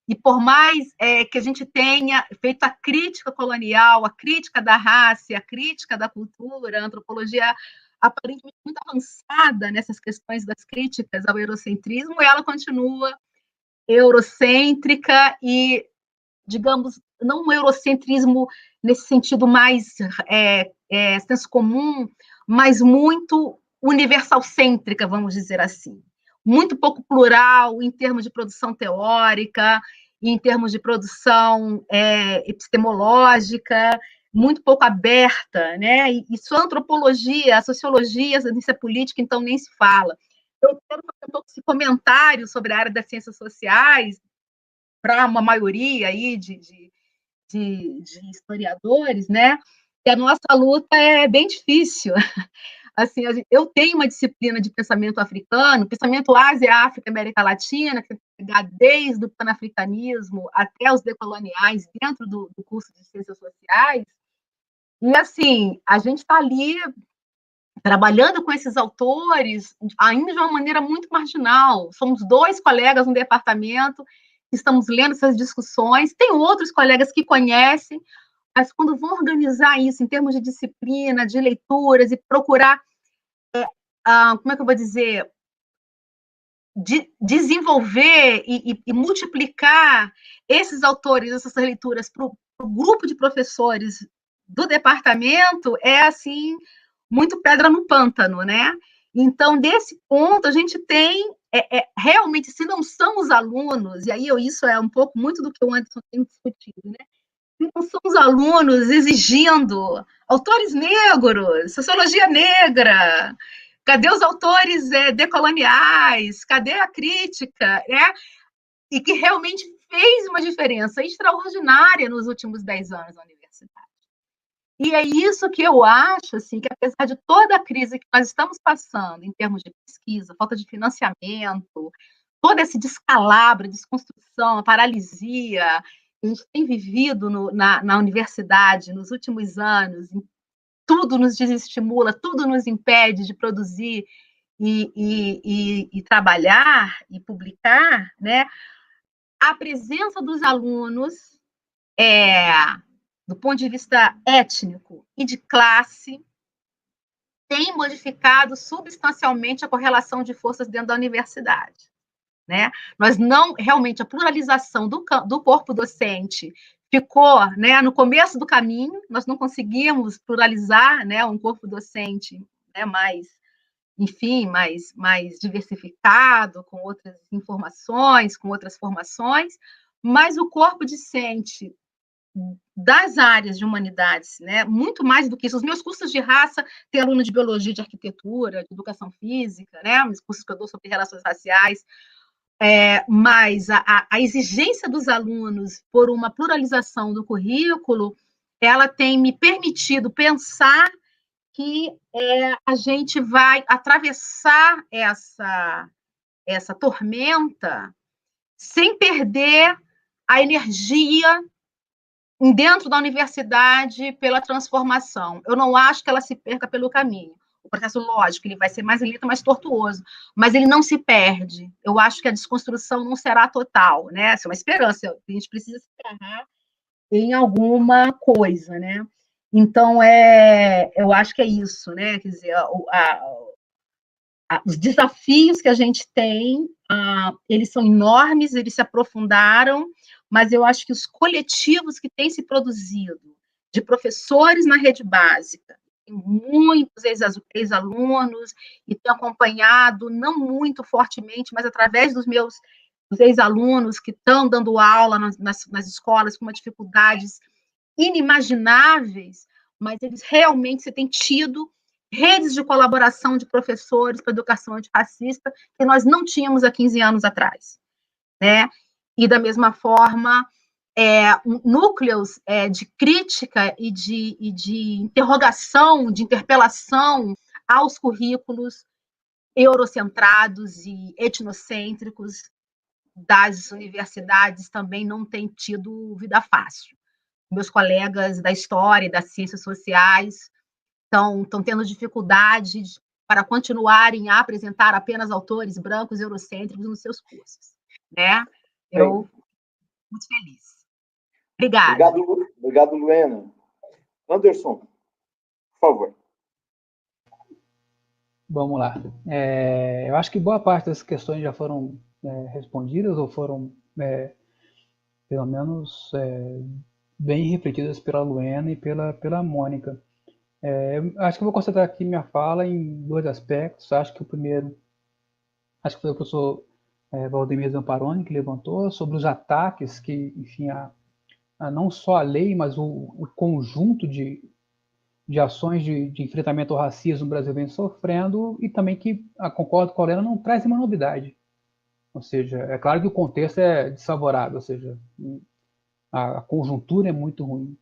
Speaker 2: E por mais que a gente tenha feito a crítica colonial, a crítica da raça, a crítica da cultura, a antropologia aparentemente muito avançada nessas questões das críticas ao eurocentrismo, ela continua eurocêntrica e, digamos, não um eurocentrismo nesse sentido mais senso comum, mas muito universalcêntrica, vamos dizer assim. Muito pouco plural em termos de produção teórica, em termos de produção epistemológica, muito pouco aberta, né? E sua antropologia, a sociologia, a ciência política, então, nem se fala. Eu quero fazer um pouco esse comentário sobre a área das ciências sociais, para uma maioria aí de historiadores, né? Que a nossa luta é bem difícil. Assim, eu tenho uma disciplina de pensamento africano, pensamento Ásia, África, América Latina, que pegar desde o panafricanismo até os decoloniais dentro do curso de Ciências Sociais. E, assim, a gente está ali trabalhando com esses autores ainda de uma maneira muito marginal. Somos 2 colegas no departamento que estamos lendo essas discussões. Tem outros colegas que conhecem, mas quando vão organizar isso em termos de disciplina, de leituras e procurar, como é que eu vou dizer, desenvolver e multiplicar esses autores, essas leituras para o grupo de professores do departamento, é assim, muito pedra no pântano, né? Então, desse ponto, a gente tem, realmente, se não são os alunos, e aí isso é um pouco muito do que o Anderson tem discutido, né? Se não são os alunos exigindo autores negros, sociologia negra, cadê os autores decoloniais, cadê a crítica, né? E que realmente fez uma diferença extraordinária nos últimos 10 anos na universidade. E é isso que eu acho, assim, que apesar de toda a crise que nós estamos passando em termos de pesquisa, falta de financiamento, todo esse descalabro, desconstrução, a paralisia que a gente tem vivido na universidade nos últimos anos, tudo nos desestimula, tudo nos impede de produzir e trabalhar e publicar, né? A presença dos alunos do ponto de vista étnico e de classe, tem modificado substancialmente a correlação de forças dentro da universidade. Né? Nós não, realmente, a pluralização do corpo docente ficou, né, no começo do caminho, nós não conseguimos pluralizar, né, um corpo docente, né, mais, enfim, mais diversificado, com outras informações, com outras formações, mas o corpo docente das áreas de humanidades, né? Muito mais do que isso. Os meus cursos de raça tem aluno de biologia, de arquitetura, de educação física, né? Os cursos que eu dou sobre relações raciais, mas a exigência dos alunos por uma pluralização do currículo, ela tem me permitido pensar que a gente vai atravessar essa tormenta sem perder a energia dentro da universidade pela transformação. Eu não acho que ela se perca pelo caminho. O processo, lógico, ele vai ser mais lento, mais tortuoso, mas ele não se perde. Eu acho que a desconstrução não será total, né? Essa é uma esperança, a gente precisa se agarrar em alguma coisa, né? Então, eu acho que é isso, né? Quer dizer, os desafios que a gente tem, eles são enormes, eles se aprofundaram, mas eu acho que os coletivos que têm se produzido, de professores na rede básica, muitos ex-alunos, e tenho acompanhado, não muito fortemente, mas através dos meus ex-alunos que estão dando aula nas escolas com dificuldades inimagináveis, mas eles realmente se têm tido redes de colaboração de professores para educação antirracista que nós não tínhamos há 15 anos atrás, né? E, da mesma forma, núcleos de crítica e de interrogação, de interpelação aos currículos eurocentrados e etnocêntricos das universidades também não têm tido vida fácil. Meus colegas da história e das ciências sociais estão tendo dificuldades para continuarem a apresentar apenas autores brancos eurocêntricos nos seus cursos, né? muito feliz. Obrigada.
Speaker 3: Obrigado, Luena. Anderson, por favor.
Speaker 4: Vamos lá. Eu acho que boa parte das questões já foram respondidas ou foram, pelo menos, bem refletidas pela Luena e pela Mônica. Acho que eu vou concentrar aqui minha fala em dois aspectos. Acho que o primeiro, acho que foi o professor Valdemir Zamparoni que levantou, sobre os ataques que, enfim, não só a lei, mas o conjunto de ações de enfrentamento ao racismo no Brasil vem sofrendo, e também que, concordo com a Helena, não traz nenhuma novidade. Ou seja, é claro que o contexto é desfavorável, ou seja, a conjuntura é muito ruim.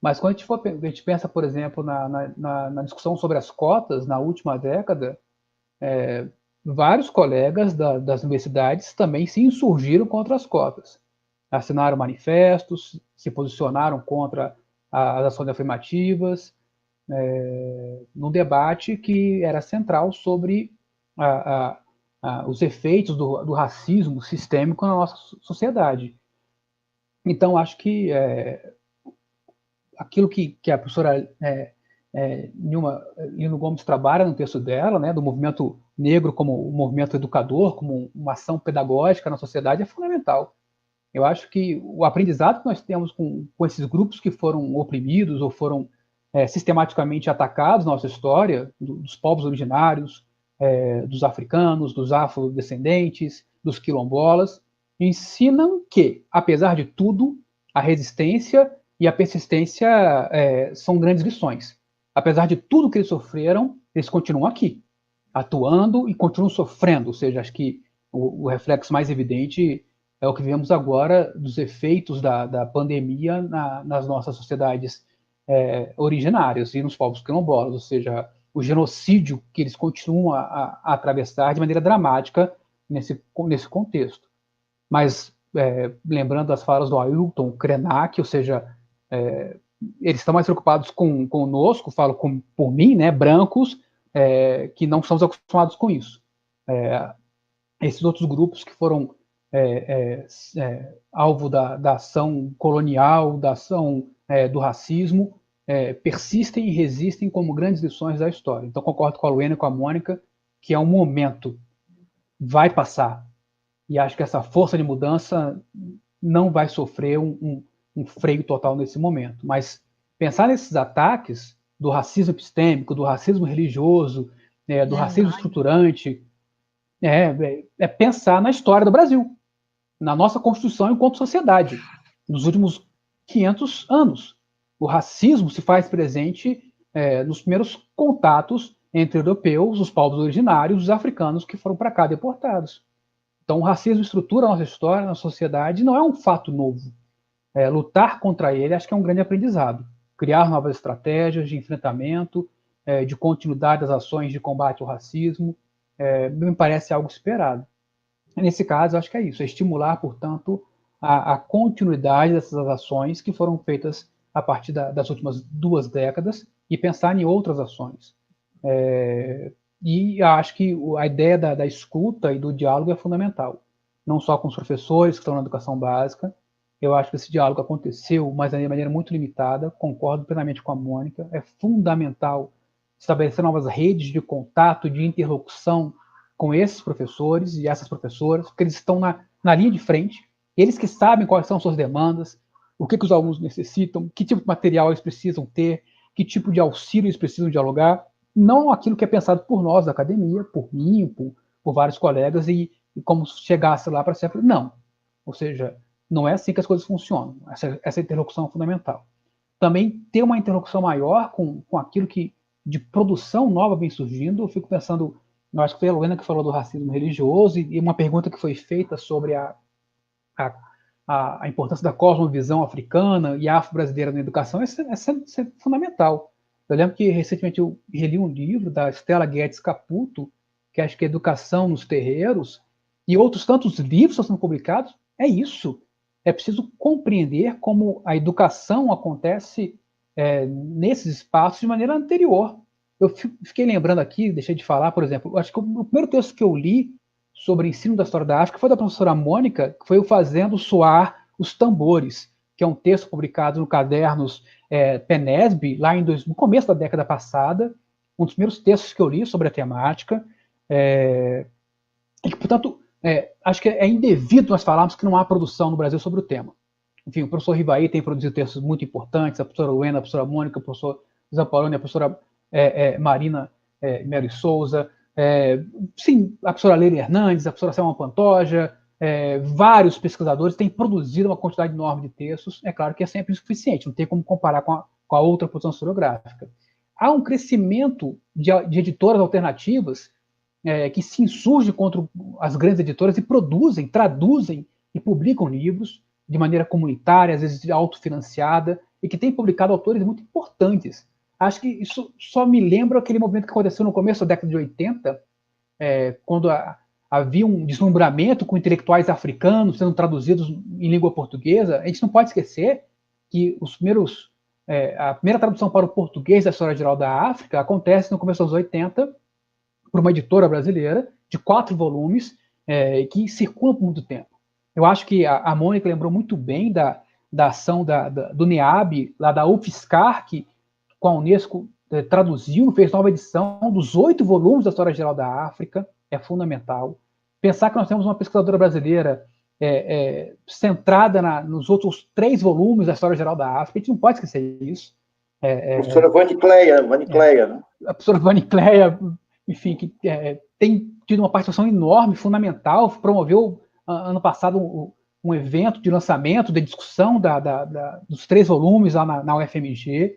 Speaker 4: Mas quando a gente pensa, por exemplo, na discussão sobre as cotas na última década, vários colegas das universidades também se insurgiram contra as cotas. Assinaram manifestos, se posicionaram contra as ações afirmativas, num debate que era central sobre os efeitos do racismo sistêmico na nossa sociedade. Então, acho que aquilo que a professora Nilma Gomes trabalha no texto dela, né, do movimento negro como um movimento educador, como uma ação pedagógica na sociedade, é fundamental. Eu acho que o aprendizado que nós temos com esses grupos que foram oprimidos ou foram sistematicamente atacados na nossa história, dos povos originários, dos africanos, dos afrodescendentes, dos quilombolas, ensinam que, apesar de tudo, a resistência e a persistência são grandes lições. Apesar de tudo que eles sofreram, eles continuam aqui, atuando e continuam sofrendo. Ou seja, acho que o reflexo mais evidente é o que vemos agora dos efeitos da pandemia nas nossas sociedades originárias e nos povos quilombolas, ou seja, o genocídio que eles continuam a atravessar de maneira dramática nesse contexto. Mas, lembrando as falas do Ailton Krenak, ou seja, eles estão mais preocupados conosco, falo por mim, né, brancos, que não estamos acostumados com isso. Esses outros grupos que foram alvo da ação colonial, da ação do racismo, persistem e resistem como grandes lições da história. Então, concordo com a Luena e com a Mônica que é um momento, vai passar, e acho que essa força de mudança não vai sofrer um freio total nesse momento. Mas pensar nesses ataques do racismo epistêmico, do racismo religioso, do racismo estruturante, pensar na história do Brasil, na nossa Constituição enquanto sociedade. Nos últimos 500 anos, o racismo se faz presente nos primeiros contatos entre europeus, os povos originários, os africanos que foram para cá deportados. Então, o racismo estrutura a nossa história, a nossa sociedade, não é um fato novo. Lutar contra ele, acho que é um grande aprendizado. Criar novas estratégias de enfrentamento, de continuidade das ações de combate ao racismo, me parece algo esperado. Nesse caso, acho que é isso, estimular, portanto, a continuidade dessas ações que foram feitas a partir das últimas 2 décadas e pensar em outras ações. E acho que a ideia da escuta e do diálogo é fundamental, não só com os professores que estão na educação básica. Eu acho que esse diálogo aconteceu, mas de maneira muito limitada, concordo plenamente com a Mônica, é fundamental estabelecer novas redes de contato, de interlocução com esses professores e essas professoras, porque eles estão na linha de frente, eles que sabem quais são suas demandas, o que os alunos necessitam, que tipo de material eles precisam ter, que tipo de auxílio eles precisam dialogar, não aquilo que é pensado por nós da academia, por mim, por vários colegas, e como chegasse lá para sempre. Não. Ou seja, não é assim que as coisas funcionam. Essa interlocução é fundamental. Também ter uma interlocução maior com aquilo que de produção nova vem surgindo. Eu fico pensando, eu acho que foi a Luena que falou do racismo religioso, e uma pergunta que foi feita sobre a importância da cosmovisão africana e afro-brasileira na educação. Isso é fundamental. Eu lembro que recentemente eu reli um livro da Stella Guedes Caputo, que acho que é Educação nos Terreiros, e outros tantos livros estão sendo publicados. É isso. É preciso compreender como a educação acontece nesses espaços de maneira anterior. Eu fiquei lembrando aqui, deixei de falar, por exemplo, acho que o primeiro texto que eu li sobre ensino da história da África foi da professora Mônica, que foi o Fazendo Soar Os Tambores, que é um texto publicado no Cadernos PENESB, lá no começo da década passada, um dos primeiros textos que eu li sobre a temática, e que, portanto, acho que é indevido nós falarmos que não há produção no Brasil sobre o tema. Enfim, o professor Rivaí tem produzido textos muito importantes, a professora Luena, a professora Mônica, o professor Zamparoni, a professora Marina Mary Souza, sim, a professora Leila Hernandes, a professora Selma Pantoja, vários pesquisadores têm produzido uma quantidade enorme de textos. É claro que é sempre insuficiente, não tem como comparar com a outra produção historiográfica. Há um crescimento de editoras alternativas que se insurgem contra as grandes editoras e produzem, traduzem e publicam livros de maneira comunitária, às vezes autofinanciada, e que tem publicado autores muito importantes. Acho que isso só me lembra aquele movimento que aconteceu no começo da década de 80, quando havia um deslumbramento com intelectuais africanos sendo traduzidos em língua portuguesa. A gente não pode esquecer que a primeira tradução para o português da História Geral da África acontece no começo dos 80 por uma editora brasileira, de 4 volumes, que circula por muito tempo. Eu acho que a Mônica lembrou muito bem da ação do NEAB, lá da UFSCar, que com a Unesco traduziu, fez nova edição dos 8 volumes da História Geral da África, é fundamental. Pensar que nós temos uma pesquisadora brasileira centrada nos outros 3 volumes da História Geral da África, a gente não pode esquecer isso.
Speaker 3: A professora Vani Cleia, né?
Speaker 4: A professora Vani Cleia, enfim, que tem tido uma participação enorme, fundamental, promoveu ano passado um evento de lançamento, de discussão dos 3 volumes lá na UFMG.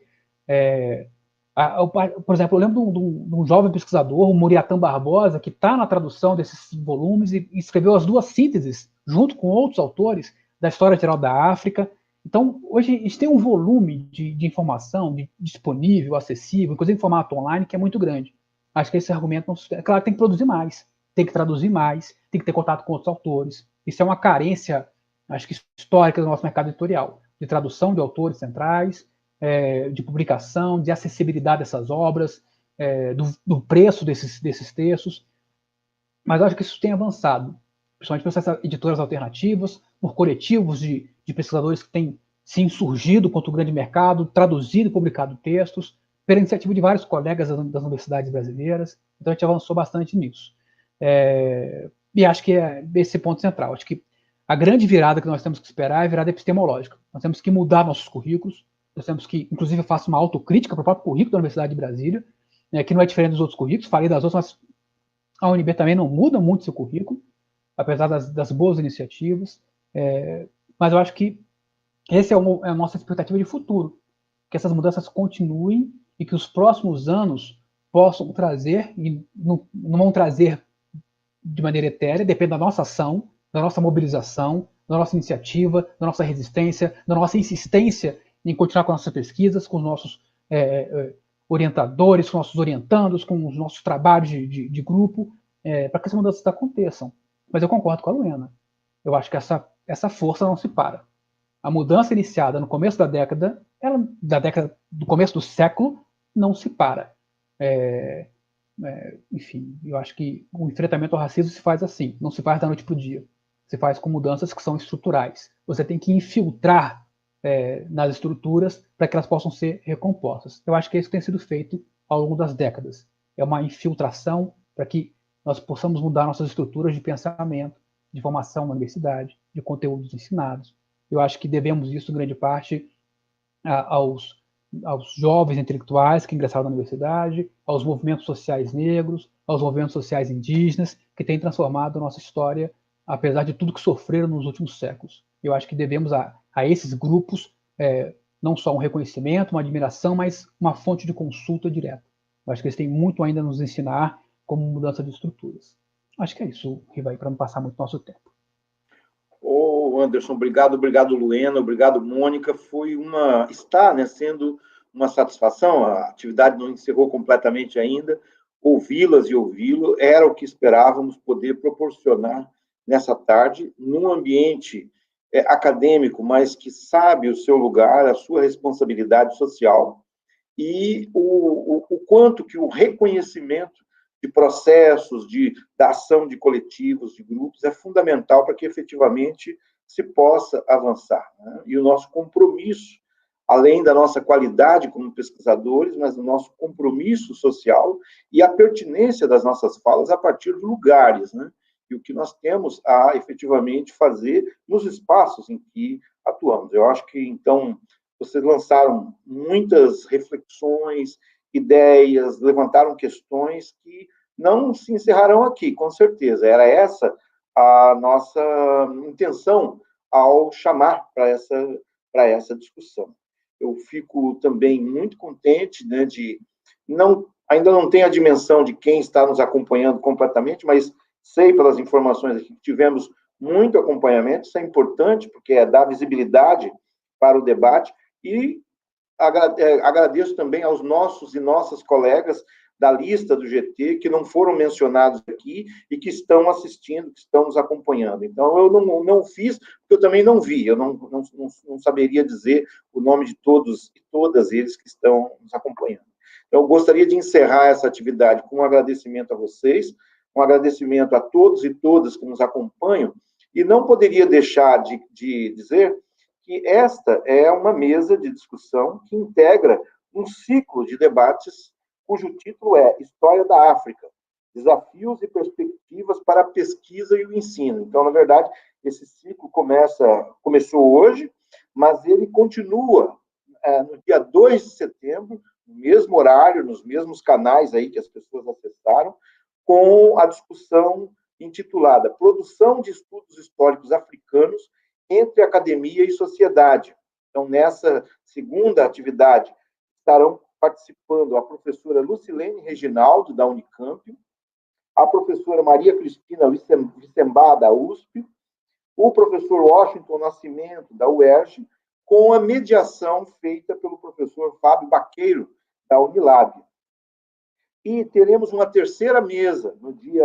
Speaker 4: Por exemplo, eu lembro de um jovem pesquisador, o Muriatã Barbosa, que está na tradução desses volumes e escreveu as 2 sínteses, junto com outros autores, da História Geral da África. Então, hoje a gente tem um volume de informação disponível, acessível, inclusive em formato online, que é muito grande. Acho que esse argumento, claro, tem que produzir mais, tem que traduzir mais, tem que ter contato com outros autores. Isso é uma carência, acho que histórica do nosso mercado editorial, de tradução de autores centrais, de publicação, de acessibilidade dessas obras, do preço desses textos. Mas eu acho que isso tem avançado, principalmente por essas editoras alternativas, por coletivos de pesquisadores que têm se insurgido contra o grande mercado, traduzido e publicado textos, pela iniciativa de vários colegas das universidades brasileiras. Então, a gente avançou bastante nisso. E acho que é esse ponto central. Acho que a grande virada que nós temos que esperar é a virada epistemológica. Nós temos que mudar nossos currículos, nós temos que, inclusive, eu faço uma autocrítica para o próprio currículo da Universidade de Brasília, que não é diferente dos outros currículos, falei das outras, mas a UNB também não muda muito seu currículo, apesar das boas iniciativas. Mas eu acho que essa é a nossa expectativa de futuro, que essas mudanças continuem e que os próximos anos possam trazer, e não vão trazer de maneira etérea, depende da nossa ação, da nossa mobilização, da nossa iniciativa, da nossa resistência, da nossa insistência em continuar com nossas pesquisas, com os nossos orientadores, com os nossos orientandos, com os nossos trabalhos de grupo, para que essas mudanças aconteçam. Mas eu concordo com a Luena. Eu acho que essa força não se para. A mudança iniciada no começo da década, do começo do século, não se para. Enfim, eu acho que o enfrentamento ao racismo se faz assim, não se faz da noite para o dia. Se faz com mudanças que são estruturais. Você tem que infiltrar nas estruturas para que elas possam ser recompostas. Eu acho que isso tem sido feito ao longo das décadas. É uma infiltração para que nós possamos mudar nossas estruturas de pensamento, de formação na universidade, de conteúdos ensinados. Eu acho que devemos isso, em grande parte, aos jovens intelectuais que ingressaram na universidade, aos movimentos sociais negros, aos movimentos sociais indígenas, que têm transformado a nossa história, apesar de tudo que sofreram nos últimos séculos. Eu acho que devemos a esses grupos não só um reconhecimento, uma admiração, mas uma fonte de consulta direta. Eu acho que eles têm muito ainda a nos ensinar como mudança de estruturas. Acho que é isso, Rivaí, para não passar muito nosso tempo.
Speaker 3: Anderson, obrigado, Luena, obrigado, Mônica. Está sendo uma satisfação, a atividade não encerrou completamente ainda, ouvi-las e ouvi-lo era o que esperávamos poder proporcionar nessa tarde, num ambiente acadêmico, mas que sabe o seu lugar, a sua responsabilidade social, e o quanto que o reconhecimento de processos, da ação de coletivos, de grupos, é fundamental para que efetivamente se possa avançar, né? E o nosso compromisso, além da nossa qualidade como pesquisadores, mas do nosso compromisso social e a pertinência das nossas falas a partir de lugares, né? E o que nós temos a efetivamente fazer nos espaços em que atuamos. Eu acho que, então, vocês lançaram muitas reflexões, ideias, levantaram questões que não se encerrarão aqui, com certeza. Era essa a nossa intenção ao chamar para essa discussão. Eu fico também muito contente, né, ainda não tenho a dimensão de quem está nos acompanhando completamente, mas sei pelas informações aqui que tivemos muito acompanhamento, isso é importante, porque dá visibilidade para o debate, e agradeço também aos nossos e nossas colegas da lista do GT, que não foram mencionados aqui e que estão assistindo, que estão nos acompanhando. Então, eu não fiz, porque eu também não vi, eu não saberia dizer o nome de todos e todas eles que estão nos acompanhando. Então, eu gostaria de encerrar essa atividade com um agradecimento a vocês, um agradecimento a todos e todas que nos acompanham, e não poderia deixar de dizer que esta é uma mesa de discussão que integra um ciclo de debates cujo título é História da África, Desafios e Perspectivas para a Pesquisa e o Ensino. Então, na verdade, esse ciclo começou hoje, mas ele continua no dia 2 de setembro, no mesmo horário, nos mesmos canais aí que as pessoas acessaram, com a discussão intitulada Produção de Estudos Históricos Africanos entre Academia e Sociedade. Então, nessa segunda atividade, estarão participando a professora Lucilene Reginaldo, da Unicamp, a professora Maria Cristina Wissembá, da USP, o professor Washington Nascimento, da UERJ, com a mediação feita pelo professor Fábio Baqueiro, da Unilab. E teremos uma terceira mesa no dia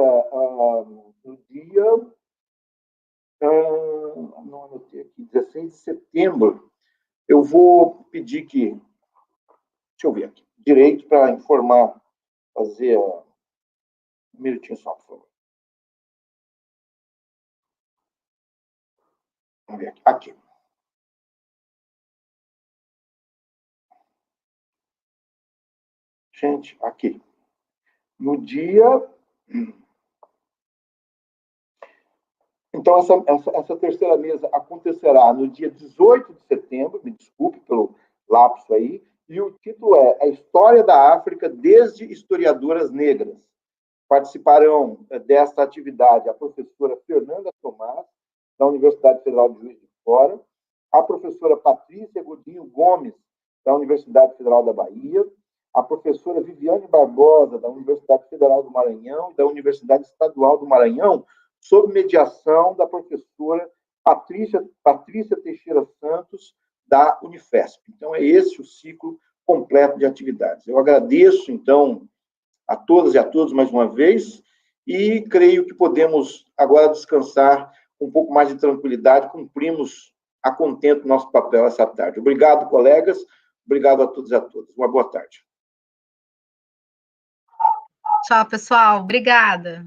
Speaker 3: não anotei aqui, 16 de setembro. Eu vou pedir que, deixa eu ver aqui, direito para informar, fazer um minutinho só, por favor. Vamos ver aqui. Aqui. Gente, aqui. No dia... Então, essa terceira mesa acontecerá no dia 18 de setembro, me desculpe pelo lapso aí, e o título é A História da África desde Historiadoras Negras. Participarão desta atividade a professora Fernanda Tomás, da Universidade Federal de Juiz de Fora, a professora Patrícia Godinho Gomes, da Universidade Federal da Bahia, a professora Viviane Barbosa, da Universidade Federal do Maranhão e da Universidade Estadual do Maranhão, sob mediação da professora Patrícia Teixeira Santos, da Unifesp. Então, é esse o ciclo completo de atividades. Eu agradeço, então, a todas e a todos mais uma vez, e creio que podemos agora descansar com um pouco mais de tranquilidade, cumprimos a contento o nosso papel essa tarde. Obrigado, colegas, obrigado a todos e a todas. Uma boa tarde.
Speaker 2: Tchau, pessoal. Obrigada.